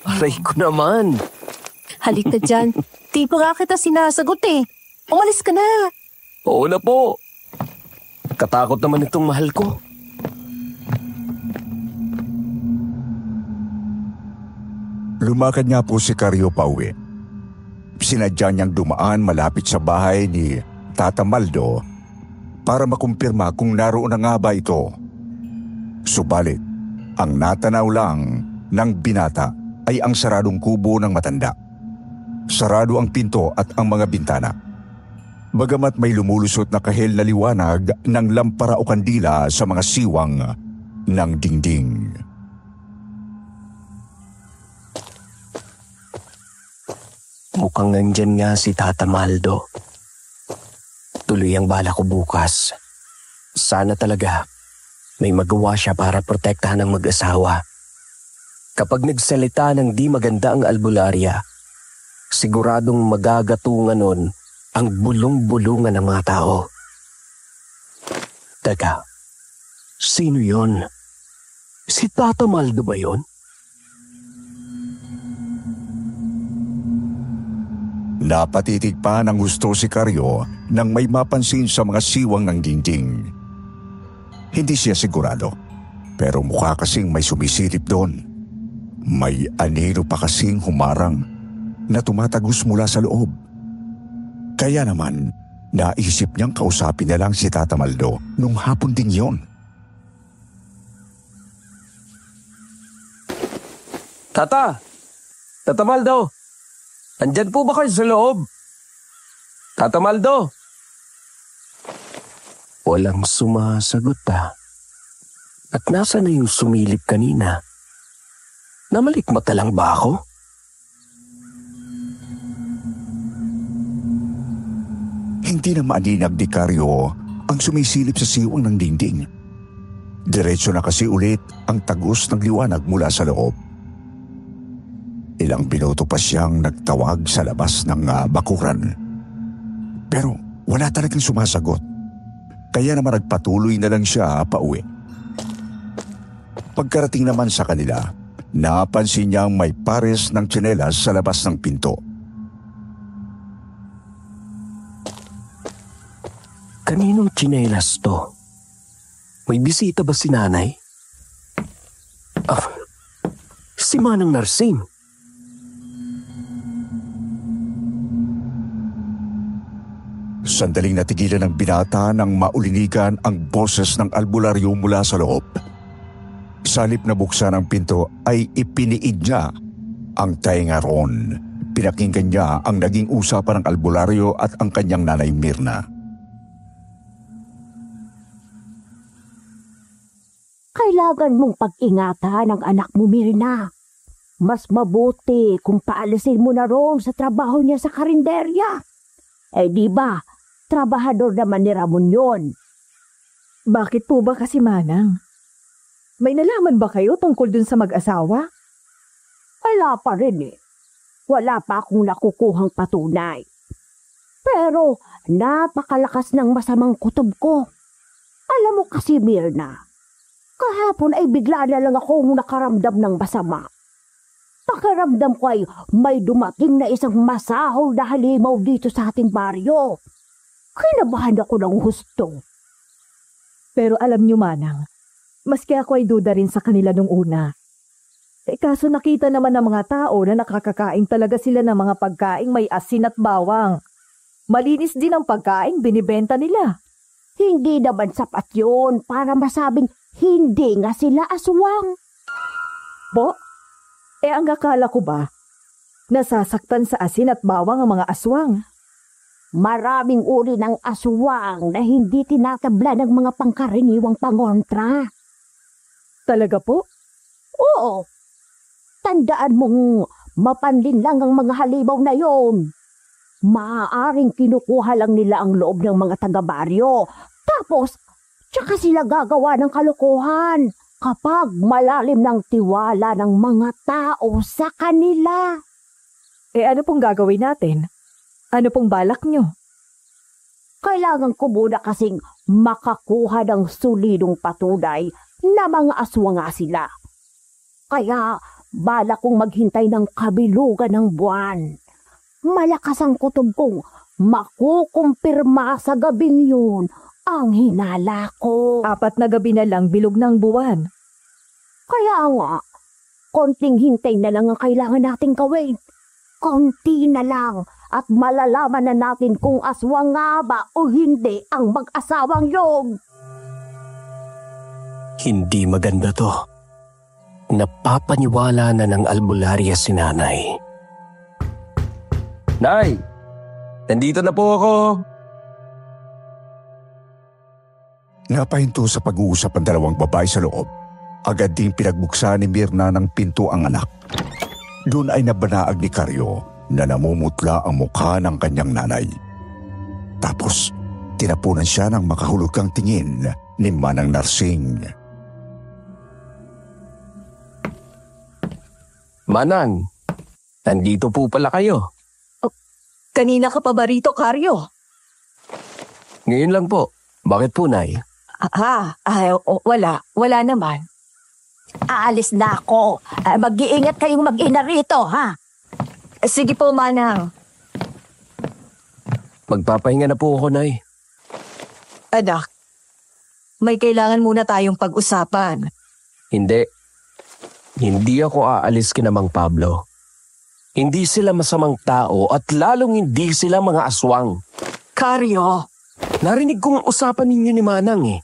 Aray ko naman. Halik ka dyan. Di pa nga kita sinasagot eh. Umalis ka na. Oo na po. Katakot naman itong mahal ko. Lumakad nga po si Karyo pauwi. Sinadya niyang dumaan malapit sa bahay ni Tata Maldo para makumpirma kung naroon na nga ba ito. Subalit, ang natanaw lang ng binata ay ang saradong kubo ng matanda. Sarado ang pinto at ang mga bintana. Bagamat may lumulusot na kahel na liwanag ng lampara o kandila sa mga siwang ng dingding. Mukhang nandyan nga si Tata Maldo. Tuloy ang bala ko bukas. Sana talaga may magawa siya para protektahan ang mag-asawa. Kapag nagsalita ng di maganda ang albularya, siguradong magagatungan nun ang bulong-bulungan ng mga tao. Teka, sino yon? Si Tata Maldo ba yon? Napatitig pa ng gusto si Karyo nang may mapansin sa mga siwang ng dingding. Hindi siya sigurado, pero mukha kasing may sumisilip doon. May anino pa kasing humarang na tumatagos mula sa loob. Kaya naman, naisip niyang kausapin na lang si Tata Maldo nung hapon din yon. Tata! Tata Maldo! Andyan po ba kayo sa loob? Tata Maldo! Walang sumasagot At nasa na yung sumilip kanina? Namalikmata lang ba ako? Hindi na maaninag ni Karyo ang sumisilip sa siwang ng dingding. Diretso na kasi ulit ang tagos ng liwanag mula sa loob. Ilang minuto pa siyang nagtawag sa labas ng bakuran. Pero wala talagang sumasagot. Kaya naman nagpatuloy na lang siya pauwi. Pagkarating naman sa kanila, napansin niyang may pares ng tsinelas sa labas ng pinto. Kaninong tsinelas to? May bisita ba si nanay? Si Manang Narsing. Sandaling natigilan ng binata nang maulinigan ang boses ng albularyo mula sa loob. Salip na buksan ang pinto ay ipiniid niya ang tainga roon. Pinakinggan niya ang naging usapan ng albularyo at ang kanyang nanay Mirna. Kailangan mong pag-ingatan ang anak mo, Mirna. Mas mabuti kung paalisin mo na roon sa trabaho niya sa karinderya. Di ba, trabahador naman ni Ramon yon. Bakit po ba kasi, Manang? May nalaman ba kayo tungkol dun sa mag-asawa? Wala pa rin Wala pa akong nakukuhang patunay. Pero napakalakas ng masamang kutob ko. Alam mo kasi, Mirna, kahapon ay bigla na lang akong nakaramdam ng masama. Pakiramdam ko ay may dumating na isang masahol na halimaw dito sa ating baryo. Kinabahan ako ng husto. Pero alam niyo, Manang, maski ako ay duda rin sa kanila nung una. Kaso nakita naman ng mga tao na nakakakain talaga sila ng mga pagkaing may asin at bawang. Malinis din ang pagkain binibenta nila. Hindi naman sapat yun para masabing hindi nga sila aswang. Po? Ang akala ko ba, nasasaktan sa asin at bawang ang mga aswang? Maraming uri ng aswang na hindi tinatabla ng mga pangkaraniwang pangontra. Talaga po? Oo. Tandaan mong mapanlin lang ang mga halimaw na yon. Maaaring kinukuha lang nila ang loob ng mga taga-baryo. Tapos, tsaka sila gagawa ng kalokohan kapag malalim ng tiwala ng mga tao sa kanila. Ano pong gagawin natin? Ano pong balak nyo? Kailangan ko muna kasing makakuha ng solidong patunay na mga aswang nga sila. Kaya balak kong maghintay ng kabilugan ng buwan. Malakas ang kutob kong makukumpirma sa gabing yun ang hinala ko. 4 na gabi na lang bilog ng buwan. Kaya nga, konting hintay na lang ang kailangan nating gawin. Konti na lang at malalaman na natin kung aswang nga ba o hindi ang mag-asawang yun. Hindi maganda to. Napapaniwala na ng albularya si nanay. Nay! Nandito na po ako. Napahinto sa pag-uusap ang dalawang babae sa loob. Agad ding pinagbuksan ni Mirna ng pinto ang anak. Doon ay nabanaag ni Karyo na namumutla ang mukha ng kanyang nanay. Tapos, tinapunan siya ng makahulugang tingin ni Manang Narsing. Manang, nandito po pala kayo. Kanina ka pa ba rito, Karyo? Ngayon lang po. Bakit po, Nay? Wala naman. Aalis na ako. Mag-iingat kayong mag-ina rito, ha? Sige po, Manang. Magpapahinga na po ako, Nay. Anak, may kailangan muna tayong pag-usapan. Hindi. Hindi ako aalis kina Mang Pablo. Hindi sila masamang tao at lalong hindi sila mga aswang. Karyo, Narinig kong usapan ninyo ni Manang eh.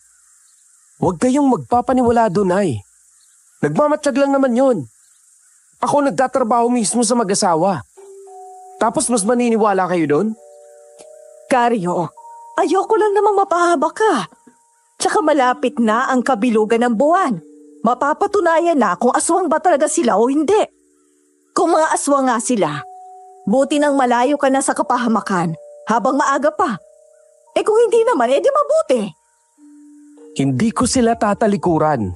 Huwag kayong magpapaniwala doon, Nay. Nagmamatsyag lang naman yon. Ako nagtatrabaho mismo sa mag-asawa. Tapos mas maniniwala kayo doon? Karyo, ayoko lang namang mapahaba ka. Tsaka malapit na ang kabilugan ng buwan. Mapapatunayan na kung aswang ba talaga sila o hindi. Kung mga aswang nga sila, buti nang malayo ka na sa kapahamakan habang maaga pa. Eh kung hindi naman, edi mabuti. Hindi ko sila tatalikuran.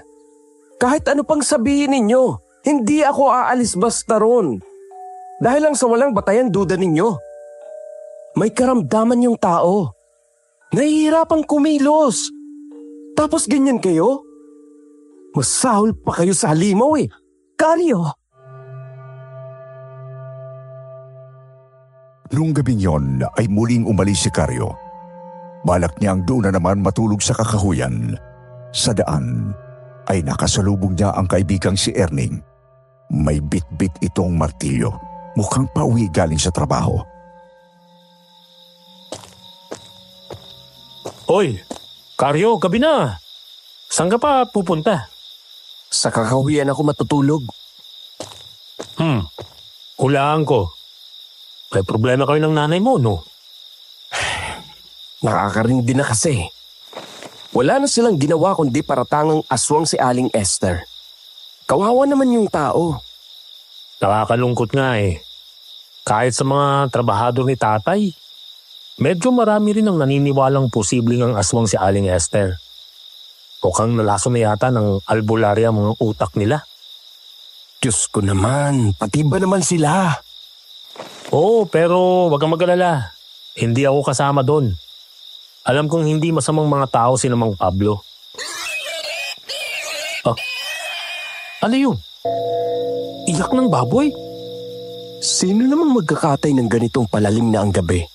Kahit ano pang sabihin ninyo, hindi ako aalis basta ron. Dahil lang sa walang batayan duda ninyo. May karamdaman yung tao. Nahihirapang kumilos. Tapos ganyan kayo? Masahol pa kayo sa halimaw eh. Karyo, Noong gabing yon ay muling umalis si Karyo. Balak niyang doon na naman matulog sa kakahuyan. Sa daan ay nakasalubong niya ang kaibigang si Erning. May bit-bit itong martilyo. Mukhang pauwi galing sa trabaho. Hoy, Karyo, gabi na. Saan ka pa pupunta? Sa kakahuyan ako matutulog. Hulaan ko. May problema kayo ng nanay mo, no? Nakakaringdi na kasi. Wala na silang ginawa kundi paratangang aswang si Aling Esther. Kawawa naman yung tao. Nakakalungkot nga eh. Kahit sa mga trabahador ni tatay, medyo marami rin ang naniniwalang posibleng ang aswang si Aling Esther. Mukhang nalaso na yata ng albularya mga utak nila. Diyos ko naman, pati ba naman sila? Oo, pero wag kang mag-alala. Hindi ako kasama doon. Alam kong hindi masamang mga tao si Mang Pablo. Ano yun? Iyak ng baboy? Sino namang magkakatay ng ganitong palalim na ang gabi?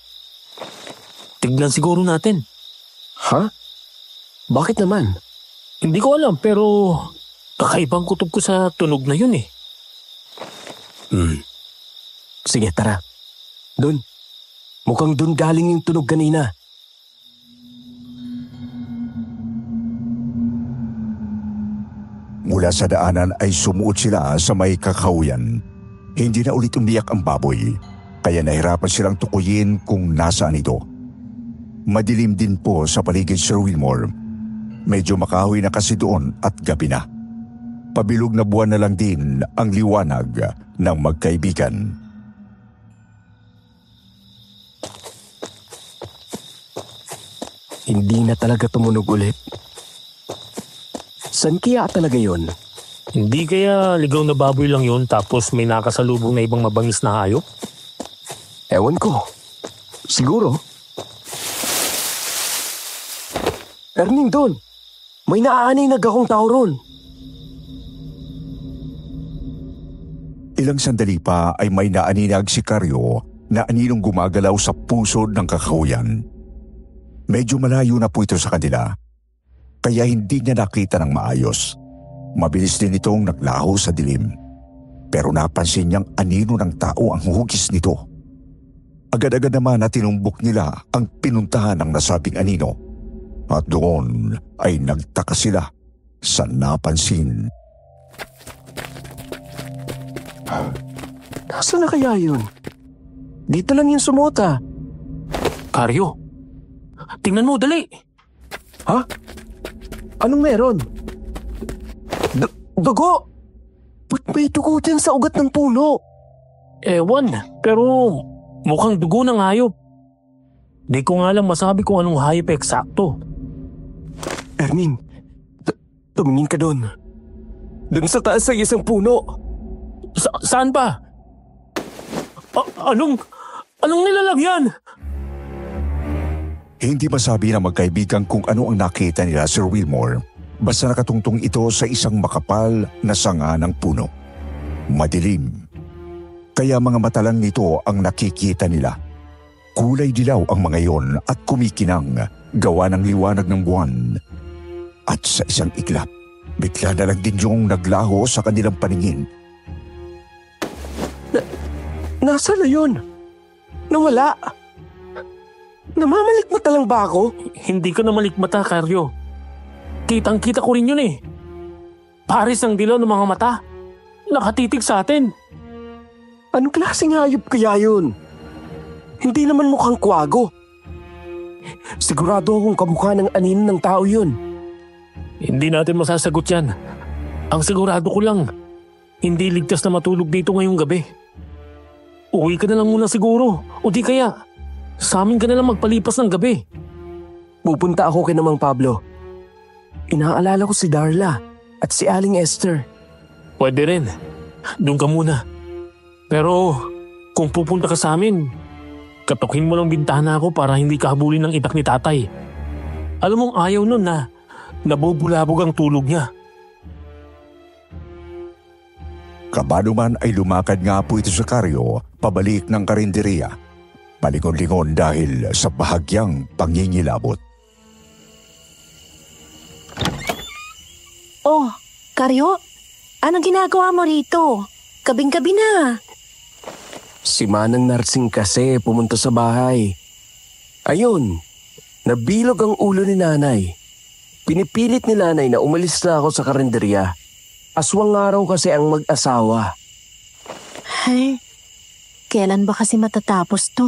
Tignan siguro natin. Ha? Bakit naman? Hindi ko alam pero kakaibang kutob ko sa tunog na yun eh. Sige, tara. Doon. Mukhang doon galing yung tunog kanina. Mula sa daanan ay sumuot sila sa may kakahuyan. Hindi na ulit umiyak ang baboy, kaya nahirapan silang tukuyin kung nasaan ito. Madilim din po sa paligid Sir Wilmore. Medyo makahoy na kasi doon at gabi na. Pabilog na buwan na lang din ang liwanag ng magkaibigan. Hindi na talaga tumunog ulit. San kaya talaga yon? Hindi kaya ligaw na baboy lang yun tapos may nakasalubong na ibang mabangis na hayop? Ewan ko. Siguro. Erning doon. May naaanay na gakong tao ron. Ilang sandali pa ay may naaninag si Karyo na aninong gumagalaw sa pusod ng kakahuyan. Medyo malayo na po ito sa kanila, kaya hindi niya nakita ng maayos. Mabilis din itong naglaho sa dilim. Pero napansin niyang anino ng tao ang hugis nito. Agad-agad naman na tinumbok nila ang pinuntahan ng nasabing anino. At doon ay nagtaka sila sa napansin. Nasaan na kaya yun? Dito lang yung sumota. Karyo, tingnan mo, dali. Ha? Anong meron? Dugo! Ba't may dugo dyan sa ugat ng puno? Ewan, pero mukhang dugo ng hayop. Di ko nga lang masabi kung anong hayop eksakto. Erning, tumingin ka doon. Doon sa taas ng isang puno. Saan ba? Anong nilalang yan? Hindi masabi ng magkaibigan kung ano ang nakita nila Sir Wilmore, basta nakatungtong ito sa isang makapal na sanga ng puno. Madilim. Kaya mga mata lang nito ang nakikita nila. Kulay dilaw ang mga iyon at kumikinang gawa ng liwanag ng buwan. At sa isang iglap, bigla na lang din yung naglaho sa kanilang paningin. Nasaan na yun? Nawala. Namamalikmata lang ba ako? Hindi ka na malikmata, Karyo. Kitang-kita ko rin yun eh. Paris ang dilaw ng mga mata. Nakatitig sa atin. Anong klaseng hayop kaya yun? Hindi naman mukhang kwago. Sigurado akong kamukha ng anino ng tao yun. Hindi natin masasagot yan. Ang sigurado ko lang, hindi ligtas na matulog dito ngayong gabi. Uwi ka na lang muna siguro. O di kaya, sa amin ka na lang magpalipas ng gabi. Pupunta ako kay Mang Pablo. Inaalala ko si Darla at si Aling Esther. Pwede rin. Doon ka muna. Pero kung pupunta ka sa amin, katukin mo lang bintana ko para hindi ka habulin ng itak ni tatay. Alam mong ayaw nun na nabubulabog ang tulog niya. Kabado man ay lumakad nga po ito sa Karyo pabalik ng karinderya. Palingon-lingon dahil sa bahagyang pangingilabot. Oh, Karyo, anong ginagawa mo rito? Kabing-gabi na. Si Manang Narsing kasi pumunta sa bahay. Ayun, nabilog ang ulo ni nanay. Pinipilit ni nanay na umalis na ako sa karinderya. Aswang araw kasi ang mag-asawa. Ay, kailan ba kasi matatapos to?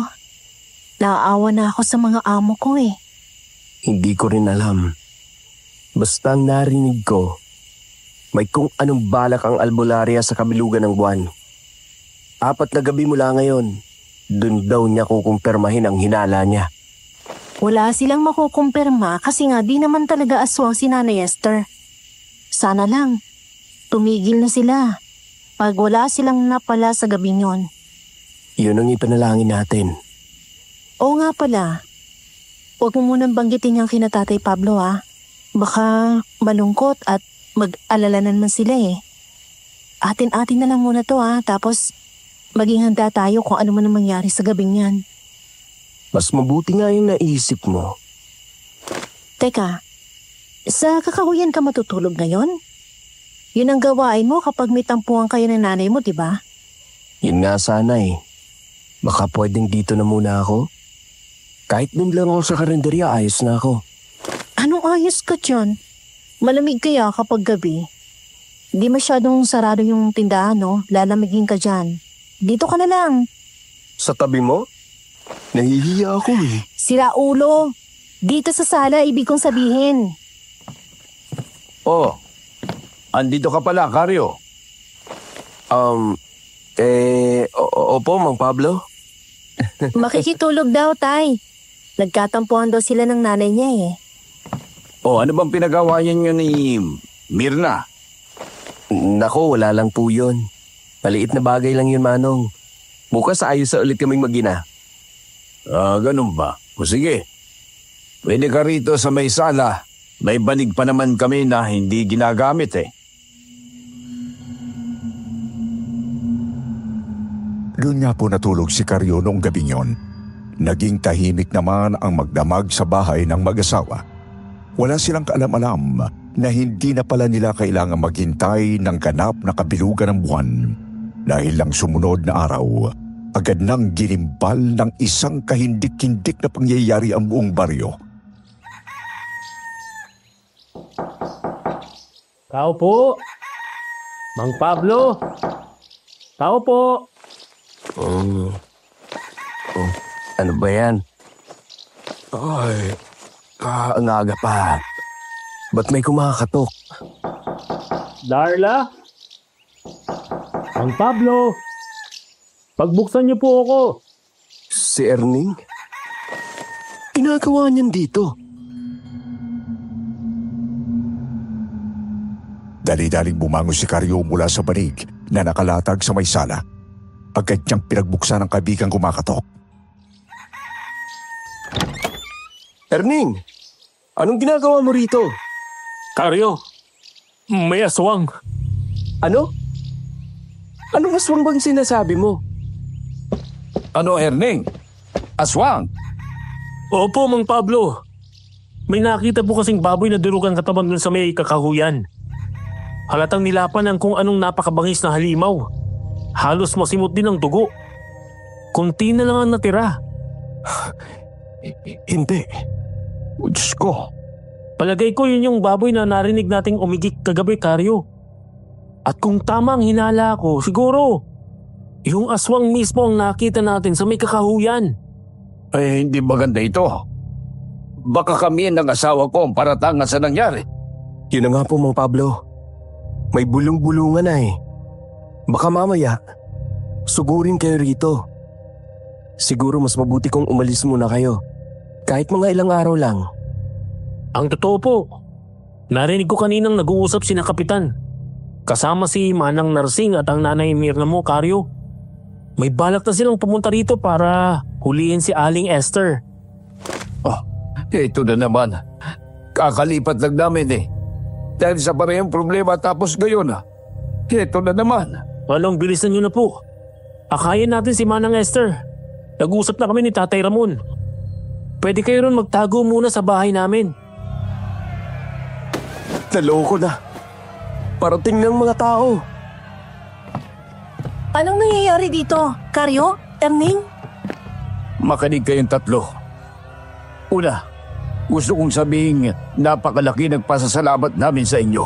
Naaawa na ako sa mga amo ko eh. Hindi ko rin alam. Basta ang narinig ko, may kung anong balak ang albularya sa kabilugan ng buwan. 4 na gabi mula ngayon, dun daw niya kukumpirmahin ang hinala niya. Wala silang makukumpirma kasi nga di naman talaga aswang si Nanay Esther. Sana lang, tumigil na sila pag wala silang napala sa gabing yon. Yun ang ipanalangin natin. Oo nga pala, huwag mo munang banggitin yung kina Tatay Pablo ha. Baka malungkot at mag-alala naman sila eh. Atin-atin na lang muna to ha, tapos maging handa tayo kung ano man ang mangyari sa gabing yan. Mas mabuti nga yung naisip mo. Teka, sa kakahuyan ka matutulog ngayon? Yun ang gawain mo kapag may tampuhan kayo ng nanay mo, di ba? Yun nga sana eh. Baka pwedeng dito na muna ako? Kahit dun lang ako sa karinderya, ayos na ako. Anong ayos ka dyan? Malamig kaya kapag gabi? Di masyadong sarado yung tindahan, no? Lalamigin ka dyan. Dito ka na lang. Sa tabi mo? Nahihiya ako eh. Sira ulo. Dito sa sala, ibig kong sabihin. Oh, andito ka pala, Karyo. Opo, Mang Pablo. Makikitulog daw, Tay. Nagkatampuhan daw sila ng nanay niya eh. Oh, ano bang pinagawayan niyo ni Mirna? Nako, wala lang po yun. Maliit na bagay lang yun, Manong. Bukas ayos sa ulit kaming magina. Ganun ba? O sige. Pwede ka rito sa may sala. May banig pa naman kami na hindi ginagamit eh. Doon nga po natulog si Karyo noong gabing yon. Naging tahimik naman ang magdamag sa bahay ng mag-asawa. Wala silang kaalam-alam na hindi na pala nila kailangang maghintay ng ganap na kabilugan ng buwan. Dahil lang sumunod na araw, agad nang ginimbal ng isang kahindik-hindik na pangyayari ang buong baryo. Tao po! Mang Pablo! Tao po! Ano ba yan? Ay, ang aga pa. Ba't may kumakatok? Darla? Mang Pablo! Pagbuksan niyo po ako! Si Erning? Ginagawa niyan dito. Dali-daling bumangon si Karyo mula sa banig na nakalatag sa may sala. Agad niyang pinagbuksan ang kaibigang kumakatok. Erning, anong ginagawa mo rito? Karyo, may aswang. Ano? Anong aswang bang sinasabi mo? Ano, Erning? Aswang! Opo, Mang Pablo. May nakita po kasing baboy na durugan katawan dun sa may kakahuyan. Halatang nilapan ng kung anong napakabangis na halimaw. Halos masimot din ang dugo. Kunti na lang ang natira. Hindi. O Diyos ko. Palagay ko yun yung baboy na narinig nating umigik kagabi, Karyo. At kung tama ang hinala ko, siguro, yung aswang mismo ang nakita natin sa may kakahuyan. Ay, hindi maganda ito. Baka kami ng asawa ko ang paratangan sa nangyari. Yun na nga po, Mang Pablo. May bulong-bulungan na eh. Baka mamaya, sugurin kayo rito. Siguro mas mabuti kung umalis muna kayo. Kahit mga ilang araw lang. Ang totoo po, narinig ko kaninang nag-uusap sina Kapitan. Kasama si Manang Narsing at ang nanay Mirna mo, Karyo. May balak na silang pumunta rito para hulihin si Aling Esther. Ito na naman. Kakalipat lang namin eh. Dahil sa parehong problema tapos ngayon. Ito na naman. Walang bilisan nyo na po. Akayin natin si Manang Esther. Nag-usap na kami ni Tatay Ramon. Pwede kayo ron magtago muna sa bahay namin. Naloko na. Parating ng mga tao. Anong nangyayari dito? Karyo? Erning? Makinig kayong tatlo. Una, gusto kong sabihin napakalaki ng pasasalamat namin sa inyo.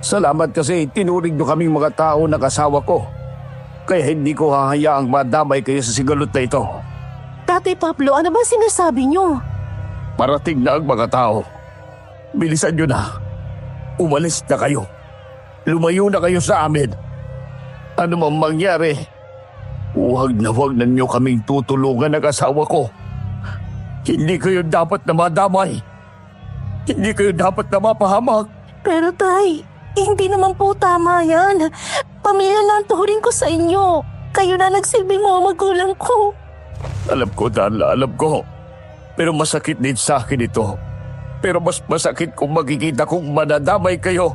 Salamat kasi tinuring nyo kaming mga tao na kasawa ko. Kaya hindi ko hahayaang madamay kayo sa sigalot na ito. Tatay Pablo, ano ba sinasabi niyo? Parating na ang mga tao. Bilisan nyo na. Umalis na kayo. Lumayo na kayo sa amin. Ano mang mangyari, huwag na nyo kaming tutulungan ng asawa ko. Hindi kayo dapat na madamay. Hindi kayo dapat na mapahamak. Pero tay, hindi naman po tama yan. Pamilya lang turing ko sa inyo. Kayo na nagsilbing mga magulang ko. Alam ko, Darla, alam ko. Pero masakit din sa akin ito. Pero mas masakit kung makikita kong madadamay kayo.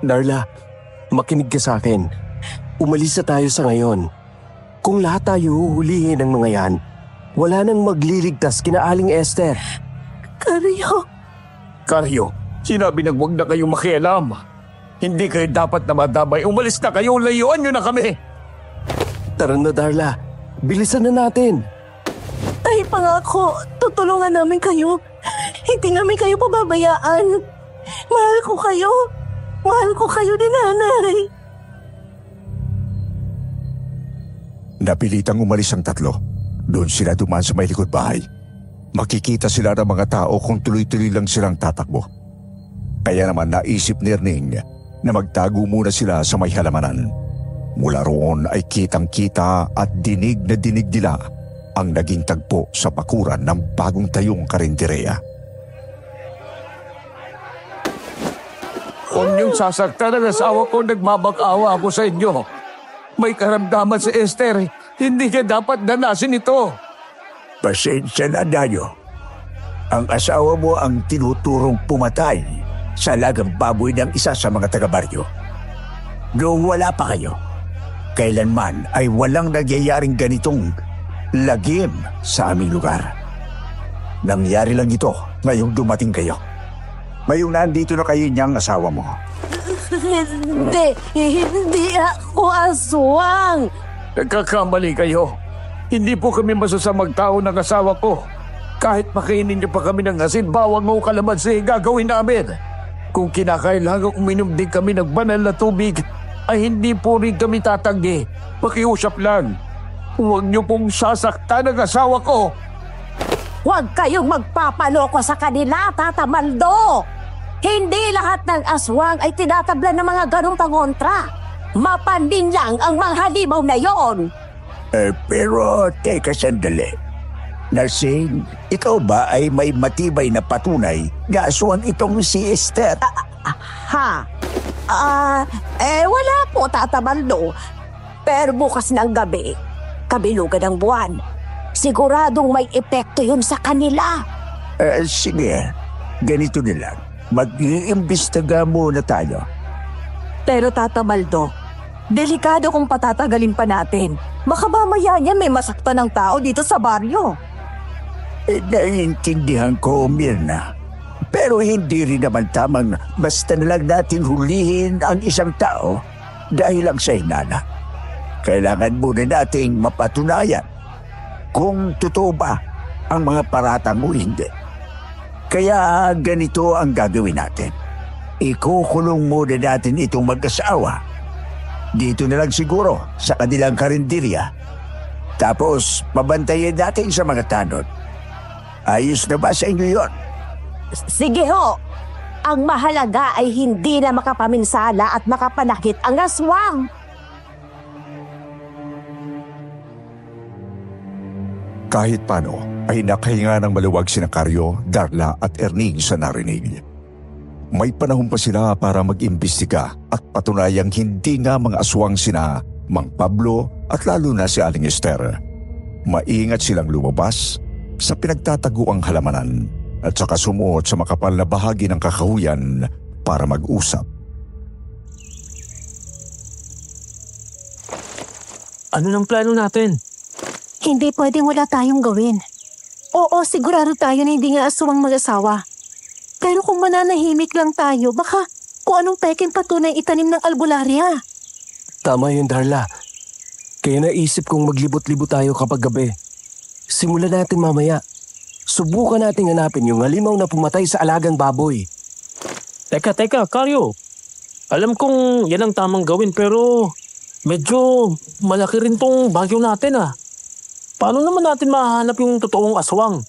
Darla, makinig ka sa akin. Umalis na tayo sa ngayon. Kung lahat tayo huhulihin ng mga yan, wala nang magliligtas kina Aling Esther. Karyo, sinabi nang huwag na kayong makialam. Hindi kayo dapat na madamay. Umalis na kayo, layuan nyo na kami. Tara na, Darla. Bilisan na natin. Tay, pangako, tutulungan namin kayo. Hindi namin kayo pababayaan. Mahal ko kayo. Mahal ko kayo ni nanay. Napilitang umalis ang tatlo. Doon sila dumaan sa may likod bahay. Makikita sila ng mga tao kung tuloy-tuloy lang silang tatakbo. Kaya naman naisip ni Erning na magtago muna sila sa may halamanan. Mula roon ay kitang-kita at dinig na dinig nila ang naging tagpo sa bakuran ng bagong tayong karindereya. Kung yung sasaktan ng asawa ko, nagmamag-awa ako sa inyo. May karamdaman si Esther. Hindi niya dapat danasin ito. Pasensya na, Dayo. Ang asawa mo ang tinuturong pumatay sa lagang baboy ng isa sa mga taga-baryo. Noong wala pa kayo, kailanman ay walang nagyayaring ganitong lagim sa aming lugar. Nangyari lang ito ngayong dumating kayo. Ngayong nandito na kayo niyang asawa mo. Hindi ako aswang. Nagkakamali kayo. Hindi po kami masasamang tao ng asawa ko. Kahit makainin niyo pa kami ng asin, bawang o kalamansi, gagawin namin. Kung kinakailangan uminom din kami ng banal na tubig, ay hindi po rin kami tatanggi. Pakiusap lang. Huwag niyo pong sasaktan ang asawa ko. Huwag kayong magpapaloko sa kanila, Tata Maldo. Hindi lahat ng aswang ay tinatabla ng mga ganong pangontra. Mapandin lang ang mga halimaw na yon. Pero teka sandali. Narsing, ikaw ba ay may matibay na patunay na aswang itong si Esther? Wala po, Tata Maldo. Pero bukas ng gabi, kabilugan ng buwan, siguradong may epekto yun sa kanila. Sige, ganito na lang. Mag-iimbestiga muna tayo. Pero Tata Maldo, delikado kung patatagalin pa natin. Baka mamaya niya may masaktan ng tao dito sa baryo. Naiintindihan ko, Mirna. Pero hindi rin naman tamang basta na lang natin hulihin ang isang tao dahil lang sa hinala. Kailangan muna nating mapatunayan kung totoo ba ang mga paratang o hindi. Kaya ganito ang gagawin natin. Ikukulong muna natin itong mag-asawa. Dito na lang siguro sa kanilang karinderya. Tapos pabantayin natin sa mga tanod. Ayos na ba sa inyo yon? Sige ho! Ang mahalaga ay hindi na makapaminsala at makapanakit ang aswang. Kahit paano ay nakahinga ng maluwag sina Karyo, Darla at Erning sa narinig. May panahon pa sila para mag-imbestiga at patunayang hindi nga mga aswang sina Mang Pablo at lalo na si Aling Esther. Maingat silang lumabas sa pinagtataguang halamanan at saka sumuot sa makapal na bahagi ng kakahuyan para mag-usap. Ano nang plano natin? Hindi pwedeng wala tayong gawin. Oo, sigurado tayo na hindi nga aswang mag-asawa. Pero kung mananahimik lang tayo, baka kung anong peking patunay itanim ng albularya. Tama yun, Darla. Kaya naisip kong maglibot-libot tayo kapag gabi. Simulan natin mamaya. Subukan natin hanapin yung halimaw na pumatay sa alagang baboy. Teka, Karyo. Alam kong yan ang tamang gawin pero medyo malaki rin tong bagyo natin ah. Paano naman natin mahanap yung totoong aswang?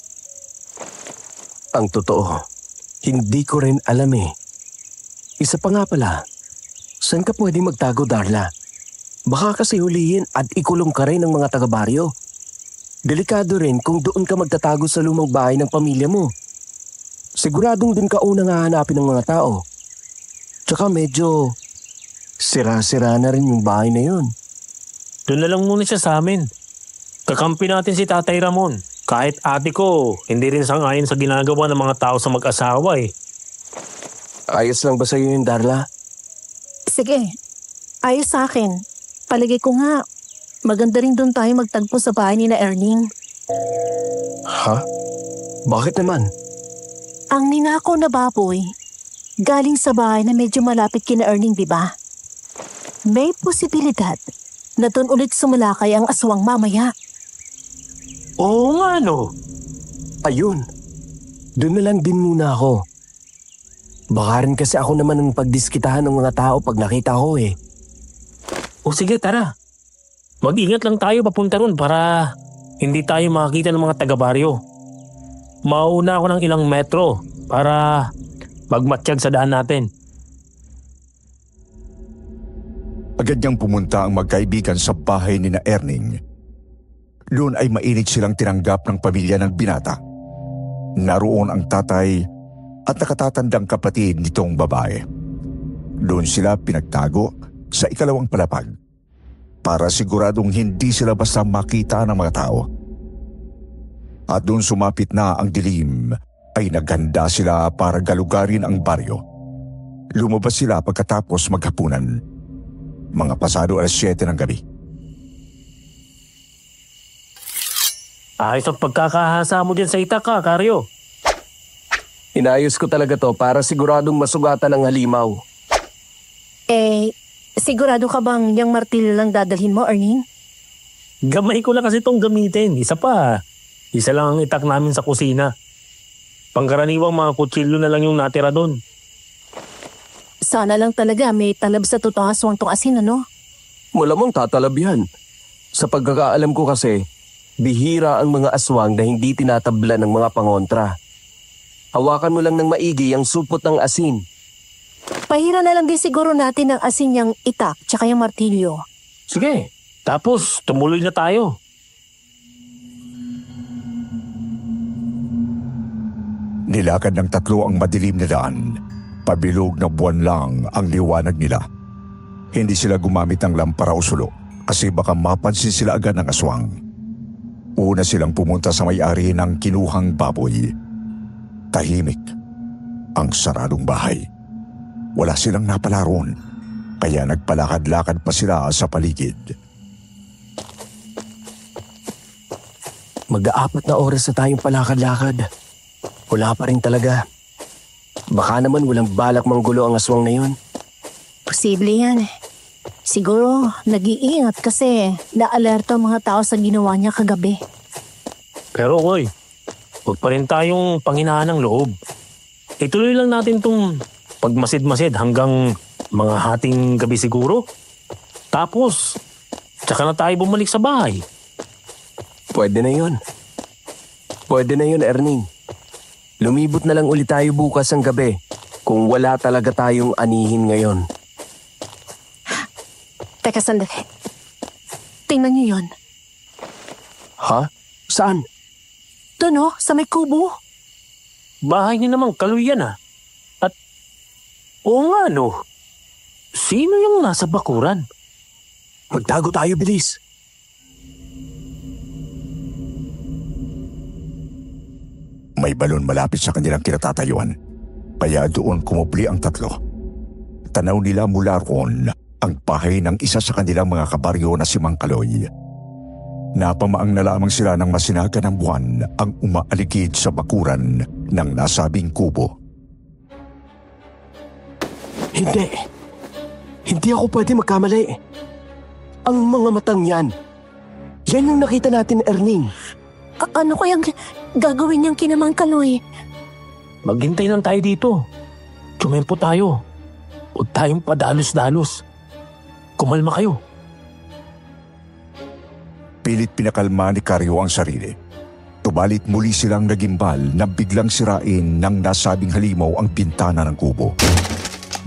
Ang totoo, hindi ko rin alam eh. Isa pa nga pala, saan ka pwede magtago, Darla? Baka kasi hulihin at ikulong ka rin ng mga taga-baryo. Delikado rin kung doon ka magtatago sa lumang bahay ng pamilya mo. Siguradong doon ka unang hahanapin ng mga tao. Tsaka medyo sira-sira na rin yung bahay na yun. Doon na lang muna siya sa amin. Kakampi natin si Tatay Ramon. Kahit ate ko, hindi rin sang-ayon sa ginagawa ng mga tao sa mag-asawa eh. Ayos lang ba sa'yo yun, Darla? Sige, ayos sa akin. Palagay ko nga, maganda rin doon tayo magtagpo sa bahay ni na Erning. Ha? Bakit naman? Ang ninakaw na baboy, galing sa bahay na medyo malapit kina Erning, di ba? May posibilidad na doon ulit sumalakay ang aswang mamaya. Oo nga no. Ayun. Doon na lang din muna ako. Baka rin kasi ako naman ang pagdiskitahan ng mga tao pag nakita ko eh. O sige, tara. Mag-ingat lang tayo papunta ron para hindi tayo makakita ng mga taga-baryo. Mauna ako ng ilang metro para magmatsyag sa daan natin. Agad niyang pumunta ang magkaibigan sa bahay ni na Erning. Doon ay mainit silang tinanggap ng pamilya ng binata. Naroon ang tatay at nakatatandang kapatid nitong babae. Doon sila pinagtago sa ikalawang palapag para siguradong hindi sila basta makita ng mga tao. At doon sumapit na ang dilim ay naghanda sila para galugarin ang baryo. Lumabas sila pagkatapos maghapunan. Mga pasado 7:00 ng gabi. Ayos ang pagkakahasa mo dyan sa Itaka, Karyo. Inayos ko talaga to para siguradong masugatan ang halimaw. Sigurado ka bang yung martilyo lang dadalhin mo, Erning? Gamay ko lang kasi itong gamitin. Isa lang ang itak namin sa kusina. Pangkaraniwang mga kutsilyo na lang yung natira doon. Sana lang talaga may talab sa totoong aswang tong asin, ano? Malamang tatalab yan. Sa pagkakaalam ko kasi, bihira ang mga aswang na hindi tinatabla ng mga pangontra. Hawakan mo lang ng maigi ang supot ng asin. Pahira na lang din siguro natin ang asin niyang itak tsaka yung martilyo. Sige, tapos tumuloy na tayo. Nilakad ng tatlo ang madilim na daan. Pabilog na buwan lang ang liwanag nila. Hindi sila gumamit ng lampara o sulo kasi baka mapansin sila agad ng aswang. Una silang pumunta sa may-ari ng kinuhang baboy. Tahimik ang saradong bahay. Wala silang napalaron, kaya nagpalakad-lakad pa sila sa paligid. Mag-aapat na oras na tayong palakad-lakad. Wala pa rin talaga. Baka naman walang balak manggulo ang aswang na yun. Posible yan. Siguro nag-iingat kasi naalerto ang mga tao sa ginawa niya kagabi. Pero Koy, huwag pa rin tayong panghinaan ng loob. Ituloy lang natin tong pagmasid-masid hanggang mga hating gabi siguro. Tapos, tsaka na tayo bumalik sa bahay. Pwede na yun. Pwede na yun, Erning. Lumibot na lang ulit tayo bukas ang gabi kung wala talaga tayong anihin ngayon. Teka sandali. Tingnan niyo yun. Ha? Saan? Doon oh, sa may kubo. Bahay ni namang Kaloy yan ah. At, oo nga no, sino yung nasa bakuran? Magtago tayo, bilis. May balon malapit sa kanilang kinatatayuan, kaya doon kumubli ang tatlo. Tanaw nila mula roon ang bahay ng isa sa kanilang mga kabaryo na si Mang Kaloy. Napamaang na lamang sila ng masinaga ng buwan ang umaaligid sa bakuran ng nasabing kubo. Hindi. Hindi ako pwede magkamali. Ang mga matang yan. Yan yung nakita natin, Erning. Ano kayang gagawin niyang kinamang Kaloy? Maghintay lang tayo dito. Tumempo tayo. Huwag tayong padalos-dalos. Kumalma kayo. Pilit pinakalma ni Karyo ang sarili. Tubalit muli silang nagimbal na biglang sirain ng nasabing halimaw ang bintana ng kubo.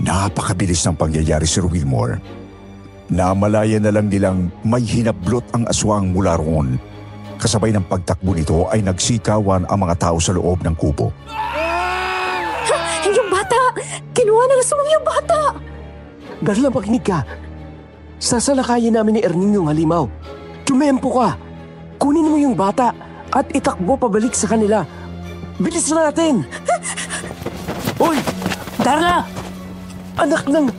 Napakabilis ng pangyayari, Sir Wilmore. Namalaya na lang nilang may hinablot ang aswang mula roon. Kasabay ng pagtakbo nito ay nagsikawan ang mga tao sa loob ng kubo. Yung bata! Kinuha ng aswang yung bata! Darla, makinig ka. Sasalakayin namin ni Erning yung halimaw. Tumempo ka. Kunin mo yung bata at itakbo pabalik sa kanila. Bilis na natin! Hoy! Darla! Anak ng...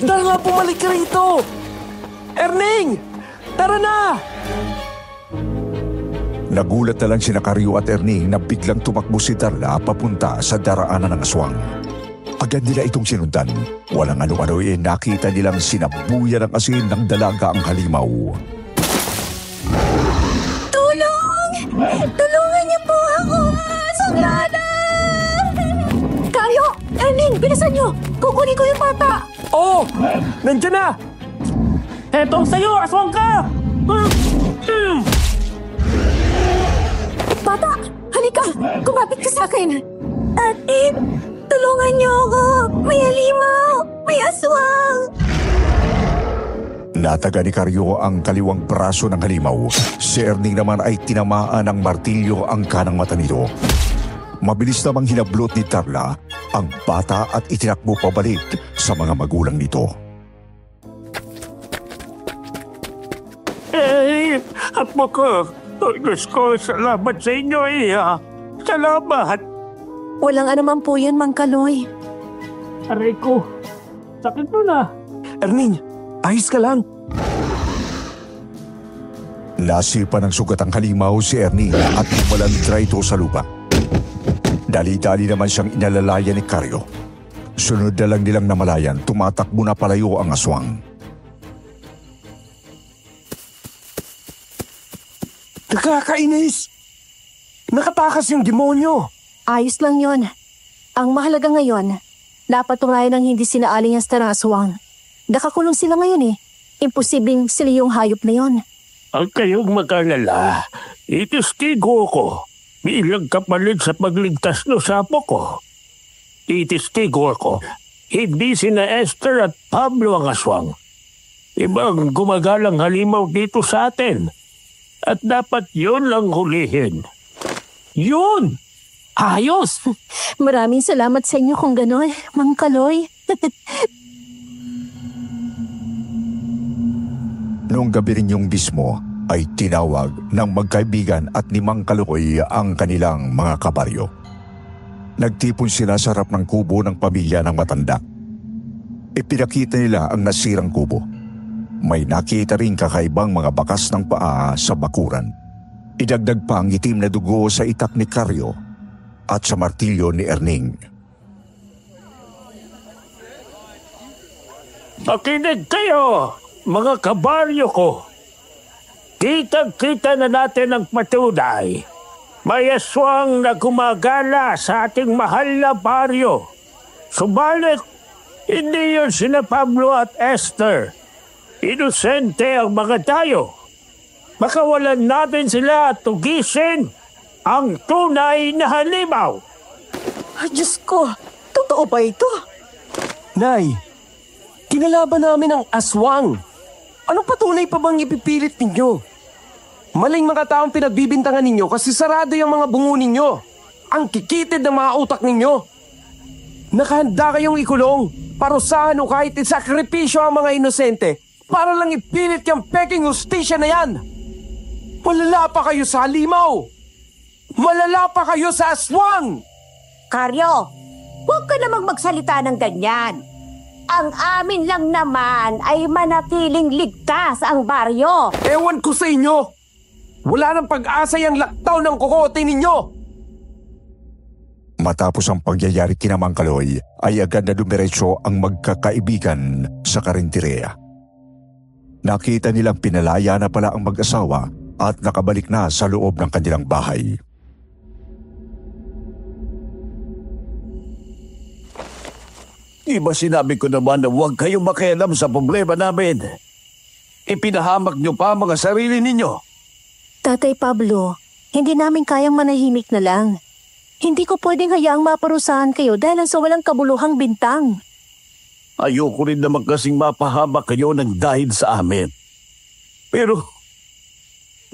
Darla, bumalik ka rito! Erning! Tara na! Nagulat na lang sina Karyo at Erning na biglang tumakbo si Darla papunta sa daraanan ng aswang. Agad nila itong sinundan. Walang ano-ano nakita nilang sinabuya ng asin ng dalaga ang halimaw. Tulong! Tulungan niyo po ako! Sanglana! Karyo! Erning! Bilisan niyo! Kukunin ko yung bata! Oh! Nandiyan na! Eto sa'yo, aswang ka! Bata! Halika! Kumapit ka sa akin! Ate! Tulungan niyo ako! May halimaw! May aswang! Nataga ni Karyo ang kaliwang braso ng halimaw. Si Erning naman ay tinamaan ng martilyo ang kanang mata nito. Mabilis namang hinablot ni Darla ang bata at itinakbo pabalik sa mga magulang nito. Apo ko, Diyos ko, salamat sa inyo Salamat! Walang anuman po yan, Mang Kaloy. Aray ko, sakit mo na. Erning, ayos ka lang. Nasipa ng sugat ang halimaw si Erning at umalandra ito sa lupa. Dali-dali naman siyang inalalaya ni Karyo. Sunod na lang nilang namalayan, tumatakbo na palayo ang aswang. Nakakainis! Nakatakas yung demonyo! Ayos lang yon. Ang mahalaga ngayon, napatunayan ng hindi sinaaling ang ng aswang. Nakakulong sila ngayon Imposibleng sila yung hayop na yon. Ang kayong mag-alala, itistigo ko bilang kapalit sa pagligtas no sa apo ko. Itistigo ko, hindi sina Esther at Pablo ang aswang. Ibang gumagalang halimaw dito sa atin. At dapat yun lang hulihin. Yun! Ayos! Maraming salamat sa inyo kung gano'n, Mang Kaloy. Noong gabi rin yung mismo ay tinawag ng magkaibigan at ni Mang Kaloy ang kanilang mga kabaryo. Nagtipon sila sa harap ng kubo ng pamilya ng matanda. Ipinakita nila ang nasirang kubo. May nakita rin kakaibang mga bakas ng paa sa bakuran. Idagdag pa ang itim na dugo sa itak ni Karyo at sa martilyo ni Erning. Makinig kayo, mga kabaryo ko. Kitang-kita na natin ang patunay. May aswang na gumagala sa ating mahal na baryo. Subalit, hindi yun sina Pablo at Esther. Inosente ang mga tayo. Makawalan natin sila at tugisin ang tunay na halimaw. Ay, Diyos ko, totoo ba ito? Nay, kinalaban namin ang aswang. Anong patunay pa bang ipipilit ninyo? Maling mga taong pinagbibintangan ninyo kasi sarado yung mga bungo ninyo. Ang kikitid ng mga utak ninyo. Nakahanda kayong ikulong, parusahan o kahit isakripisyo ang mga inosente para lang ipilit yung peking hustisya na yan. Malala pa kayo sa halimaw! Malala pa kayo sa aswang! Karyo, huwag ka namang magsalita ng ganyan. Ang amin lang naman ay manatiling ligtas ang baryo. Ewan ko sa inyo! Wala nang pag-asa yung laktaw ng kukote ninyo! Matapos ang pagyayari kina Mang Kaloy, ay agad na dumiretso ang magkakaibigan sa karinteria. Nakita nilang pinalaya na pala ang mag-asawa at nakabalik na sa loob ng kanilang bahay. Di ba sinabi ko naman na huwag kayong makialam sa problema namin? Ipinahamak niyo pa ang mga sarili ninyo. Tatay Pablo, hindi namin kayang manahimik na lang. Hindi ko pwedeng hayaang maparusahan kayo dahil sa walang kabuluhang bintang. Ayoko rin naman kasing mapahamak kayo ng dahil sa amin. Pero,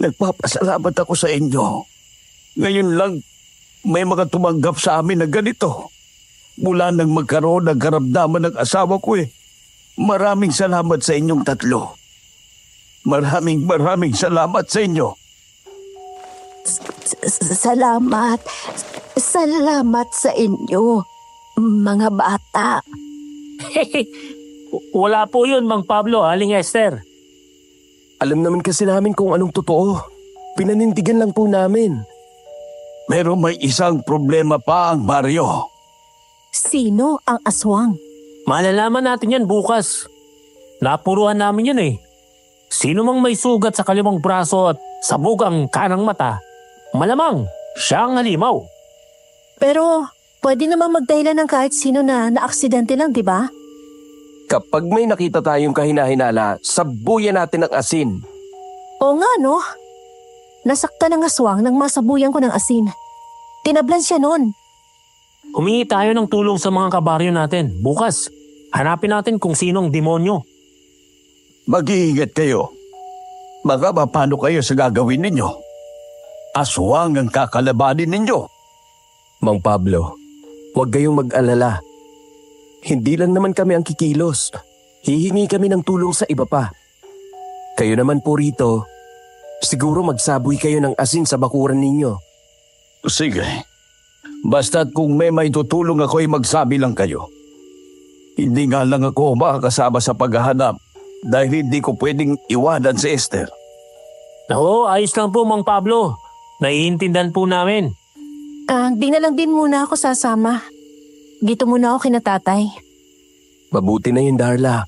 nagpapasalamat ako sa inyo. Ngayon lang, may mga tumanggap sa amin na ganito. Mula nang magkaroon ng karamdaman ng asawa ko Maraming salamat sa inyong tatlo. Maraming salamat sa inyo. Salamat. Salamat sa inyo, mga bata. Wala po yun, Mang Pablo, Aling Esther. Alam naman kasi namin kung anong totoo. Pinanindigan lang po namin. Pero may isang problema pa ang baryo. Sino ang aswang? Malalaman natin yan bukas. Napuruhan namin yan Sino mang may sugat sa kalimang braso at sabog ang kanang mata, malamang siya ang halimaw. Pero pwede naman magdahilan ng kahit sino na naaksidente lang, di ba? Kapag may nakita tayong kahina-hinala, sabuyan natin ang asin. Oo nga, no? Nasaktan ng aswang nang masabuyan ko ng asin. Tinablan siya noon. Humingi tayo ng tulong sa mga kabaryo natin. Bukas, hanapin natin kung sinong demonyo. Mag-iingat kayo. Baka paano kayo sa gagawin ninyo? Aswang ang kakalabanin ninyo. Mang Pablo, huwag kayong mag-alala. Hindi lang naman kami ang kikilos. Hihingi kami ng tulong sa iba pa. Kayo naman po rito, siguro magsaboy kayo ng asin sa bakuran ninyo. Sige. Basta't kung may tutulong ako ay magsabi lang kayo. Hindi nga lang ako makakasama sa paghahanap dahil hindi ko pwedeng iwanan si Esther. Oo, ayos lang po, Mang Pablo. Naiintindihan po namin. Di na lang din muna ako sasama. Dito muna ako kina tatay. Mabuti na yun, Darla.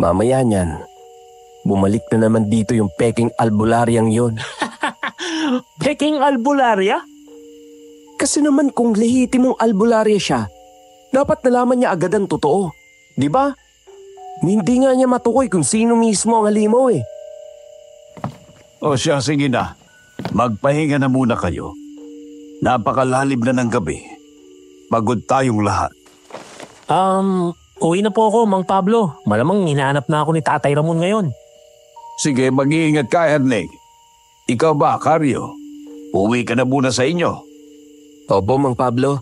Mamaya niyan, bumalik na naman dito yung peking albularyang yon. Peking albularya? Kasi naman kung lehitimong albularya siya, dapat nalaman niya agad ang totoo. Di ba? Hindi nga niya matukoy kung sino mismo ang halimaw O siya, sige na. Magpahinga na muna kayo. Napakalalim na ng gabi. Pagod tayong lahat. Uwi na po ako, Mang Pablo. Malamang hinahanap na ako ni Tatay Ramon ngayon. Sige, mag-iingat ka, Ernig. Ikaw ba, Karyo? Uwi ka na muna sa inyo. Opo, Mang Pablo.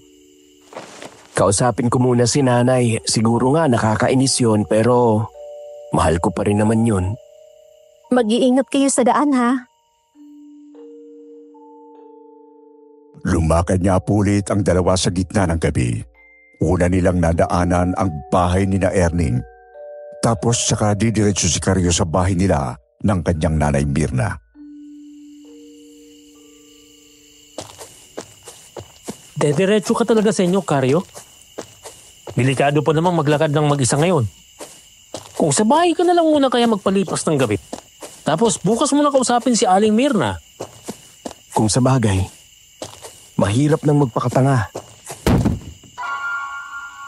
Kausapin ko muna si nanay. Siguro nga nakakainis yun pero mahal ko pa rin naman yun. Mag-iingat kayo sa daan, ha? Lumakad niya ulit ang dalawa sa gitna ng gabi. Una nilang nadaanan ang bahay ni na Erning. Tapos saka didiretso si Karyo sa bahay nila ng kanyang nanay Mirna. Dediretso ka talaga sa inyo, Karyo. Delikado pa namang maglakad ng mag-isa ngayon. Kung sa bahay ka na lang muna kaya magpalipas ng gabi. Tapos bukas mo na kausapin si Aling Mirna. Kung sa bagay, mahirap nang magpakatanga.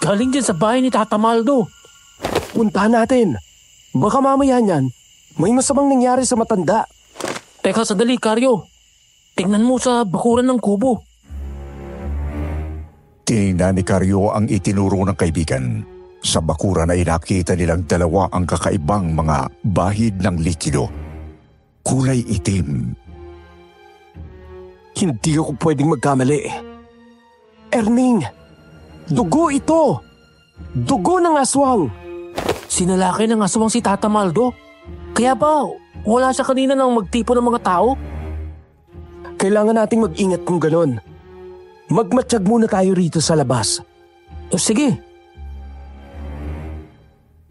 Galing din sa bahay ni Tata Maldo. Puntahan natin. Baka mamaya niyan, may masamang nangyari sa matanda. Teka, sadali, Karyo. Tingnan mo sa bakuran ng kubo. Tinignan ni Karyo ang itinuro ng kaibigan. Sa bakuran ay nakita nilang dalawa ang kakaibang mga bahid ng likido. Kulay itim. Hindi ako pwedeng magkamali. Erning, dugo ito! Dugo ng aswang! Sinalaki ng aswang si Tata Maldo. Kaya ba wala siya kanina nang magtipo ng mga tao? Kailangan nating mag-ingat kung ganon. Magmatsyag muna tayo rito sa labas. O sige.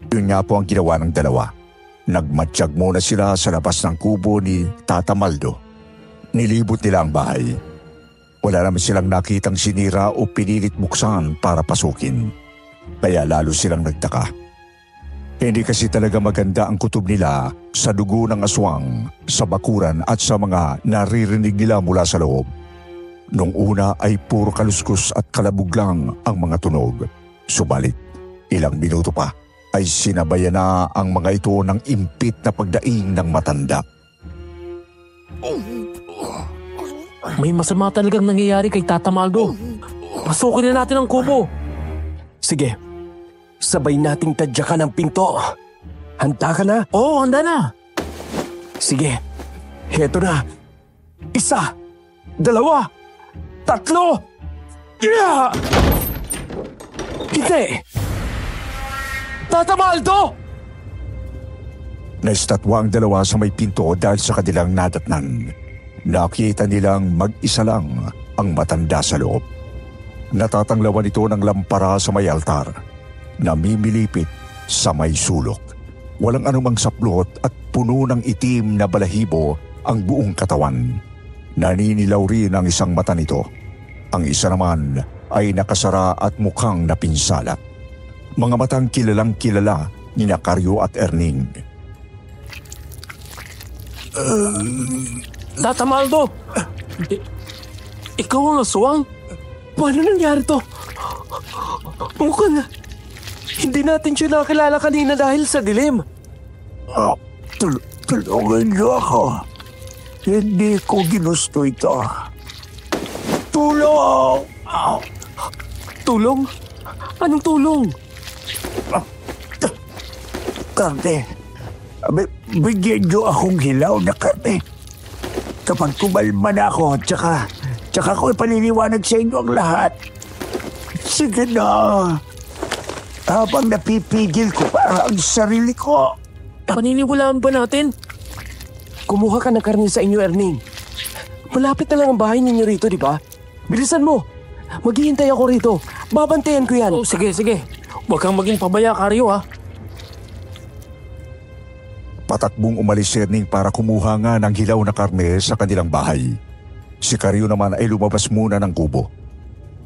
Yun nga po ang ginawa ng dalawa. Nagmatsyag muna sila sa labas ng kubo ni Tata Maldo. Nilibot nila ang bahay. Wala naman silang nakitang sinira o pinilit buksan para pasukin. Kaya lalo silang nagtaka. Hindi kasi talaga maganda ang kutob nila sa dugo ng aswang, sa bakuran at sa mga naririnig nila mula sa loob. Nung una ay puro kaluskus at kalabog lang ang mga tunog. Subalit, ilang minuto pa ay sinabayan na ang mga ito ng impit na pagdaing ng matanda. May masama talagang nangyayari kay Tata Maldo. Pasukin na natin ang kubo. Sige, sabay nating tadyakan ang pinto. Handa ka na? Oo, handa na. Sige, heto na. 1, 2, 3. Yeah! Hindi! Tata Maldo! Naistatwa ang dalawa sa may pinto dahil sa kanilang nadatnan. Nakita nilang mag-isa lang ang matanda sa loob. Natatanglawan ito ng lampara sa may altar. Namimilipit sa may sulok. Walang anumang saplot at puno ng itim na balahibo ang buong katawan. Naninilaw rin ang isang mata nito. Ang isa naman ay nakasara at mukhang napinsala. Mga matang kilalang kilala ni Karyo at Erning. Tata Maldo! Ikaw ang aswang? Paano nangyari to? Mukhang hindi natin siya nakilala kanina dahil sa dilim. Tulungan niyo ako. Hindi ko ginusto ito. Tulong! Tulong? Anong tulong? Karne, bigyan niyo akong hilaw na karne. Kapag kumalma na ako, tsaka ko ipaliliwanag sa inyo ang lahat. Sige na. Habang napipigil ko para ang sarili ko. Paniniwalaan ba natin? Kumuha ka ng karne sa inyo, Erning. Malapit na lang ang bahay ninyo rito, di ba? Bilisan mo. Maghihintay ako rito. Babantayan ko yan. Oh, sige. Huwag kang maging pabaya, Karyo, ha? Patakbong umalis si Erning para kumuha nga ng hilaw na karne sa kanilang bahay. Si Karyo naman ay lumabas muna ng kubo.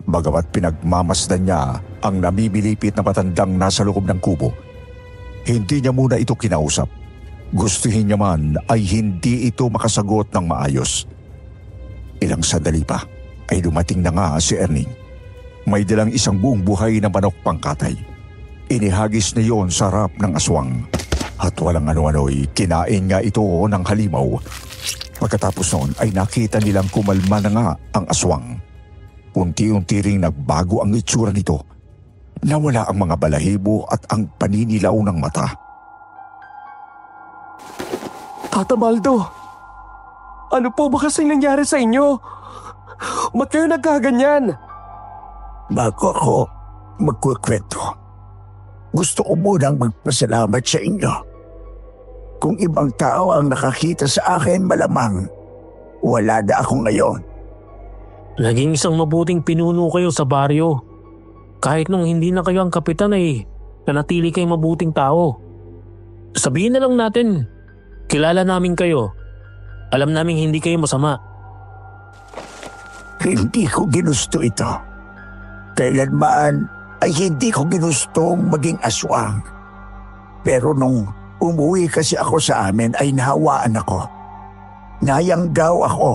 Bagamat pinagmamasdan niya ang namimilipit na matandang nasa loob ng kubo, hindi niya muna ito kinausap. Gustuhin niya man ay hindi ito makasagot ng maayos. Ilang sandali pa ay dumating na nga si Erning. May dalang isang buong buhay na manok pangkatay. Inihagis na iyon sa harap ng aswang. At walang ano-ano'y kinain nga ito ng halimaw. Pagkatapos noon ay nakita nilang kumalma na nga ang aswang. Unti-unti ring nagbago ang itsura nito. Nawala ang mga balahibo at ang paninilaw ng mata. Tata Maldo, ano po ba kasi nangyari sa inyo? Ba't kayo nagkaganyan? Bago ako magkukwento, gusto ko munang magpasalamat sa inyo. Kung ibang tao ang nakakita sa akin, malamang wala na ako ngayon. Naging isang mabuting pinuno kayo sa baryo. Kahit nung hindi na kayo ang kapitan ay nanatili kayong mabuting tao. Sabihin na lang natin, kilala namin kayo. Alam naming hindi kayo masama. Hindi ko ginusto ito. Kailanman ay hindi ko ginustong maging aswang. Pero nung umuwi kasi ako sa amin ay nahawaan ako. Nayanggaw ako.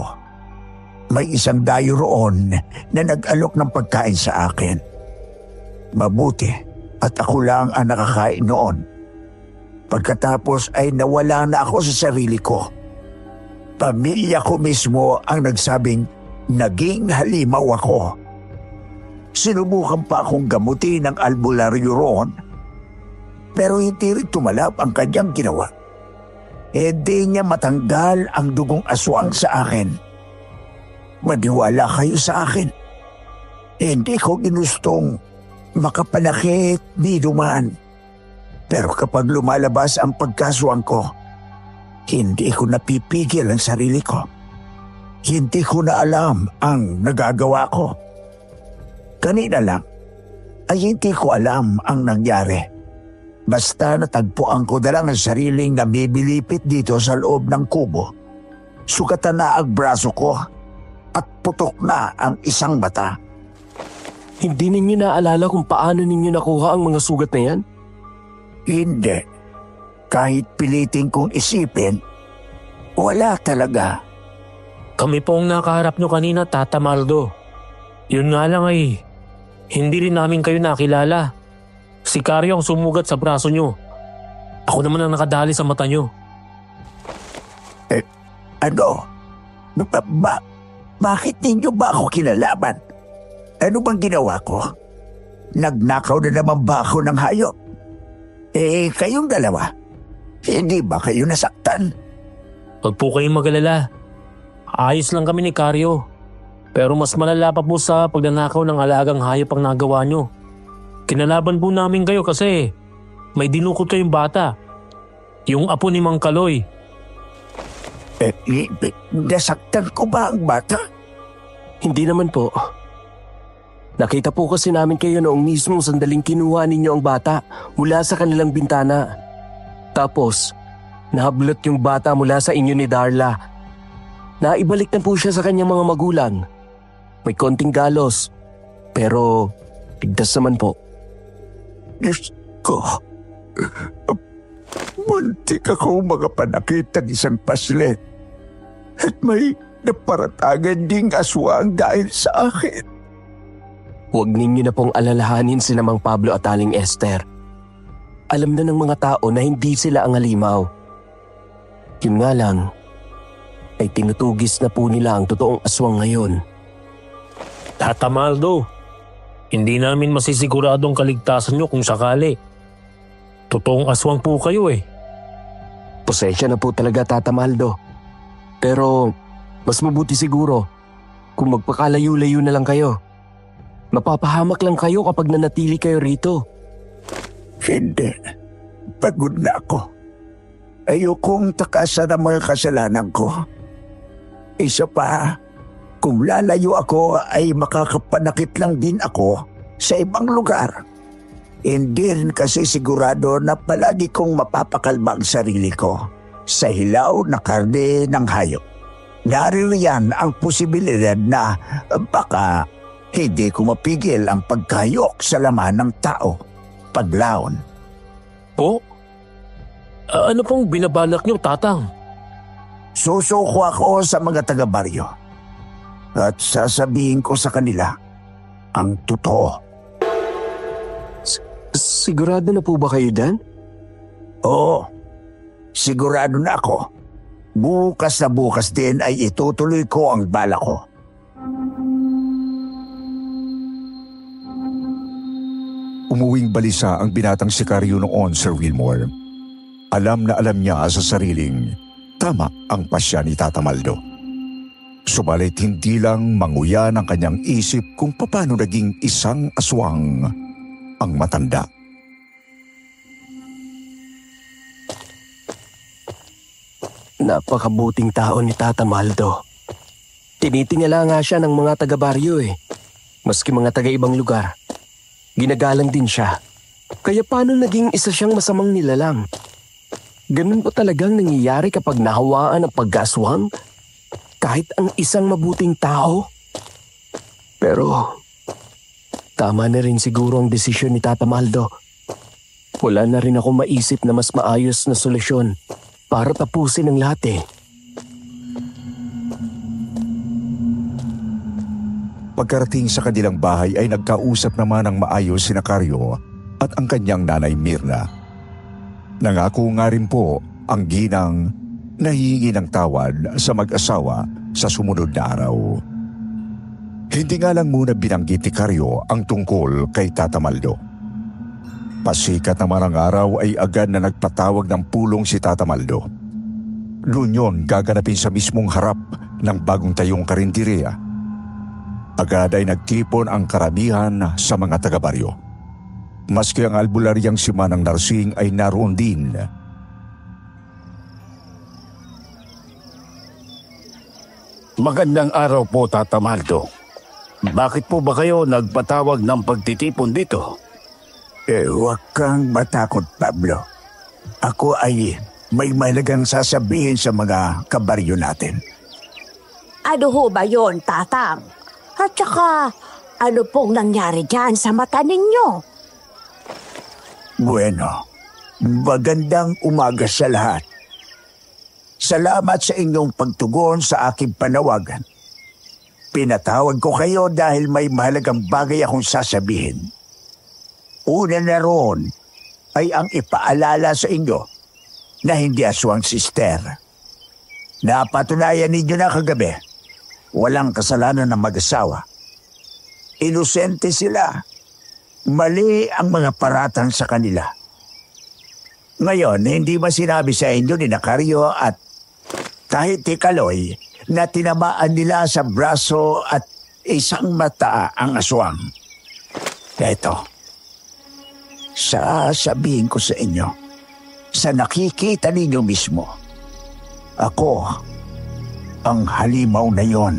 May isang dayo roon na nag-alok ng pagkain sa akin. Mabuti at ako lang ang nakakain noon. Pagkatapos ay nawala na ako sa sarili ko. Pamilya ko mismo ang nagsabing naging halimaw ako. Sinubukan pa akong gamutin ng albularyo roon. Pero hindi rin tumalab ang kanyang ginawa. Hindi niya matanggal ang dugong aswang sa akin. Maniwala kayo sa akin. Hindi ko ginustong makapanakit ni duman. Pero kapag lumalabas ang pagkaswang ko, hindi ko napipigil ang sarili ko. Hindi ko na alam ang nagagawa ko. Kanina lang ay hindi ko alam ang nangyari. Basta natagpuan ko na lang ang sariling namibilipit dito sa loob ng kubo. Sugatan na ang braso ko at putok na ang isang mata. Hindi ninyo naalala kung paano ninyo nakuha ang mga sugat na yan? Hindi. Kahit pilitin kong isipin, wala talaga. Kami po ang nakaharap nyo kanina, Tata Maldo. Yun nga lang ay, hindi rin namin kayo nakilala. Si Karyo ang sumugat sa braso nyo. Ako naman ang nakadali sa mata nyo. Ano? Bakit ninyo ba ako kinalaman? Ano bang ginawa ko? Nagnakaw na naman ba ako ng hayop? Kayong dalawa, hindi ba kayo nasaktan? Huwag po kayong magalala. Ayos lang kami ni Karyo. Pero mas malala pa po sa pagnanakaw ng alagang hayop ang nagawa nyo. Kinalaban po namin kayo kasi may dinukot kayong bata. Yung apo ni Mang Kaloy. Nasaktan ko ba ang bata? Hindi naman po. Nakita po kasi namin kayo noong mismo sandaling kinuha ninyo ang bata mula sa kanilang bintana. Tapos, nahablot yung bata mula sa inyo ni Darla. Naibalik na po siya sa kanyang mga magulang. May konting galos, pero ligtas naman po. Diyos ko, muntik ako makapanakit ng isang paslet. At may naparatagan ding aswang dahil sa akin. Huwag ninyo na pong alalahanin si Mang Pablo at Aling Esther. Alam na ng mga tao na hindi sila ang halimaw. Yun nga lang, ay tinutugis na po nila ang totoong aswang ngayon. Tata Maldo, hindi namin masisiguradong kaligtasan nyo kung sakali. Totoong aswang po kayo eh. Pasensya na po talaga, Tata Maldo. Pero mas mabuti siguro kung magpakalayo-layo na lang kayo. Mapapahamak lang kayo kapag nanatili kayo rito. Hindi. Pagod na ako. Ayokong takasan ang mga kasalanan ko. Isa pa, kung lalayo ako ay makakapanakit lang din ako sa ibang lugar. Hindi rin kasi sigurado na palagi kong mapapakalma ang sarili ko sa hilaw na karne ng hayop. Naririyan ang posibilidad na baka hindi ko mapigil ang pagkayok sa laman ng tao paglaon. Po? Ano pong binabalak nyo, Tatang? Susuko ako sa mga taga-baryo at sasabihin ko sa kanila ang totoo. Sigurado na po ba kayo dyan? Oo, sigurado na ako. Bukas na bukas din ay itutuloy ko ang bala ko. Umuwing balisa ang binatang sikaryo noon, Sir Wilmore. Alam na alam niya sa sariling tama ang pasya ni Tata Maldo. Subalit hindi lang manguya ng kanyang isip kung paano naging isang aswang ang matanda. Napakabuting tao ni Tata Maldo. Tinitingala nga siya ng mga taga-baryo eh. Maski mga taga-ibang lugar. Ginagalang din siya. Kaya paano naging isa siyang masamang nilalang? Ganun pa talagang nangyayari kapag nahawaan ng pag-aswang? Kahit ang isang mabuting tao? Pero tama na rin siguro ang desisyon ni Tata Maldo. Wala na rin ako maisip na mas maayos na solusyon para tapusin ang lahat eh. Pagkarating sa kanilang bahay ay nagkausap naman ng maayos sina Karyo at ang kanyang nanay Mirna. Nangako nga rin po ang ginang na hihingi ng tawad sa mag-asawa sa sumunod na araw. Hindi nga lang muna binanggit ni Karyo ang tungkol kay Tata Maldo. Pasikat naman ang araw ay agad na nagpatawag ng pulong si Tata Maldo. Doon yun gaganapin sa mismong harap ng bagong tayong karinderya. Agad ay nagtipon ang karamihan sa mga taga-baryo. Maski ang albularyang si Manang Narsing ay naroon din. Magandang araw po, Tata Maldo. Bakit po ba kayo nagpatawag ng pagtitipon dito? Huwag kang matakot, Pablo. Ako ay may malagang sasabihin sa mga kabaryo natin. Ano ho ba yon, Tatang? At saka, ano pong nangyari dyan sa mata ninyo? Bueno, magandang umaga sa lahat. Salamat sa inyong pagtugon sa aking panawagan. Pinatawag ko kayo dahil may mahalagang bagay akong sasabihin. Una na roon ay ang ipaalala sa inyo na hindi aswang sister. Napatunayan ninyo na kagabi, walang kasalanan ng mag-asawa. Inosente sila. Mali ang mga paratang sa kanila. Ngayon, hindi ba sinabi sa inyo ni Nakaryo at kahit ni Kaloy na tinamaan nila sa braso at isang mata ang aswang? Eto, sasabihin ko sa inyo, sa nakikita ninyo mismo, ako ang halimaw na yon.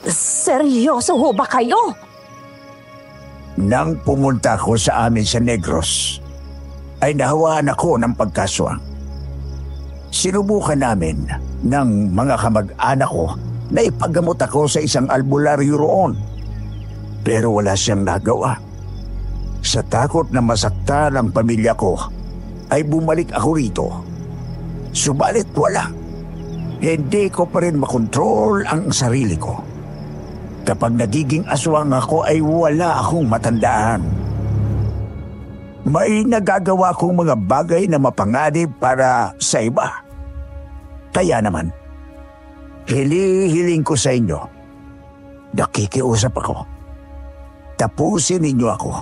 Seryoso ho ba kayo? Nang pumunta ko sa amin sa Negros, ay nahawaan ako ng pagkaswang. Sinubukan namin ng mga kamag-anak ko na ipagamot ako sa isang albularyo roon. Pero wala siyang nagawa. Sa takot na masaktan ang pamilya ko, ay bumalik ako rito. Subalit wala. Hindi ko pa rin makontrol ang sarili ko. Kapag nagiging aswang ako ay wala akong matandaan. May nagagawa kong mga bagay na mapanganib para sa iba. Kaya naman, hili-hiling ko sa inyo. Nakikiusap ako. Tapusin ninyo ako.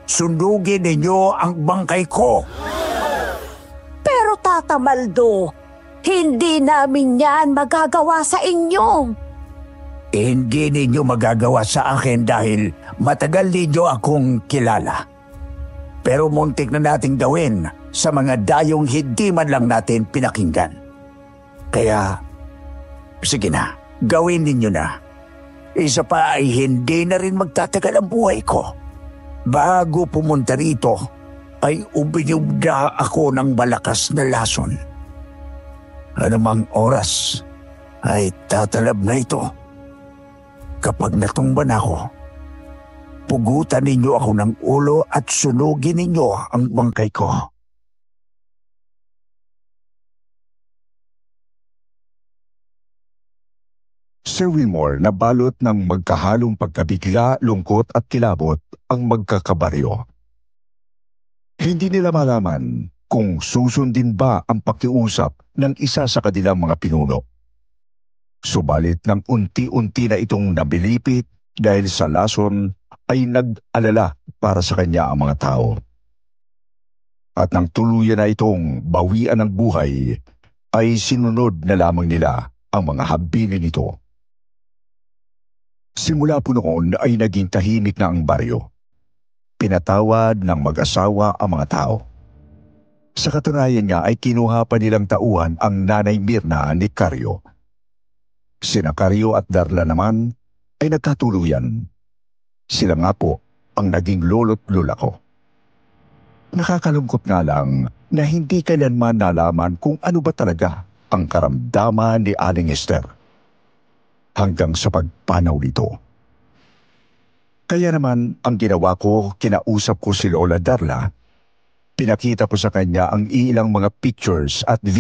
Sundugin ninyo ang bangkay ko. Pero Tata Maldo, hindi namin yan magagawa sa inyo. Hindi ninyo magagawa sa akin dahil matagal ninyo akong kilala. Pero muntik na nating gawin sa mga dayong hindi man lang natin pinakinggan. Kaya, sige na, gawin ninyo na. Isa pa ay hindi na rin magtatagal ang buhay ko. Bago pumunta rito, ay uminom na ako ng malakas na lason. Anumang oras ay tatalab na ito. Kapag natumba na ako, pugutan ninyo ako ng ulo at sunugin ninyo ang bangkay ko. Sir Wilmore nabalot ng magkahalong pagkabigla, lungkot at kilabot ang magkakabaryo. Hindi nila malaman kung susundin ba ang pakiusap ng isa sa kanilang mga pinuno. Subalit nang unti-unti na itong nabilipit dahil sa lason ay nag-alala para sa kanya ang mga tao. At nang tuluyan na itong bawian ng buhay, ay sinunod na lamang nila ang mga habilin nito. Simula po noon ay naging tahimik na ang baryo. Pinatawad ng mag-asawa ang mga tao. Sa katunayan nga ay kinuha pa nilang tauhan ang nanay Mirna ni Karyo. Sina Karyo at Darla naman ay nagkatuluyan. Sila nga po ang naging lolo't lola ko. Nakakalungkot nga lang na hindi kailanman nalaman kung ano ba talaga ang karamdaman ni Aling Esther. hanggang sa pagpanaw nito. Kaya naman ang ginawa ko, kinausap ko si Lola Darla. Pinakita ko sa kanya ang ilang mga pictures at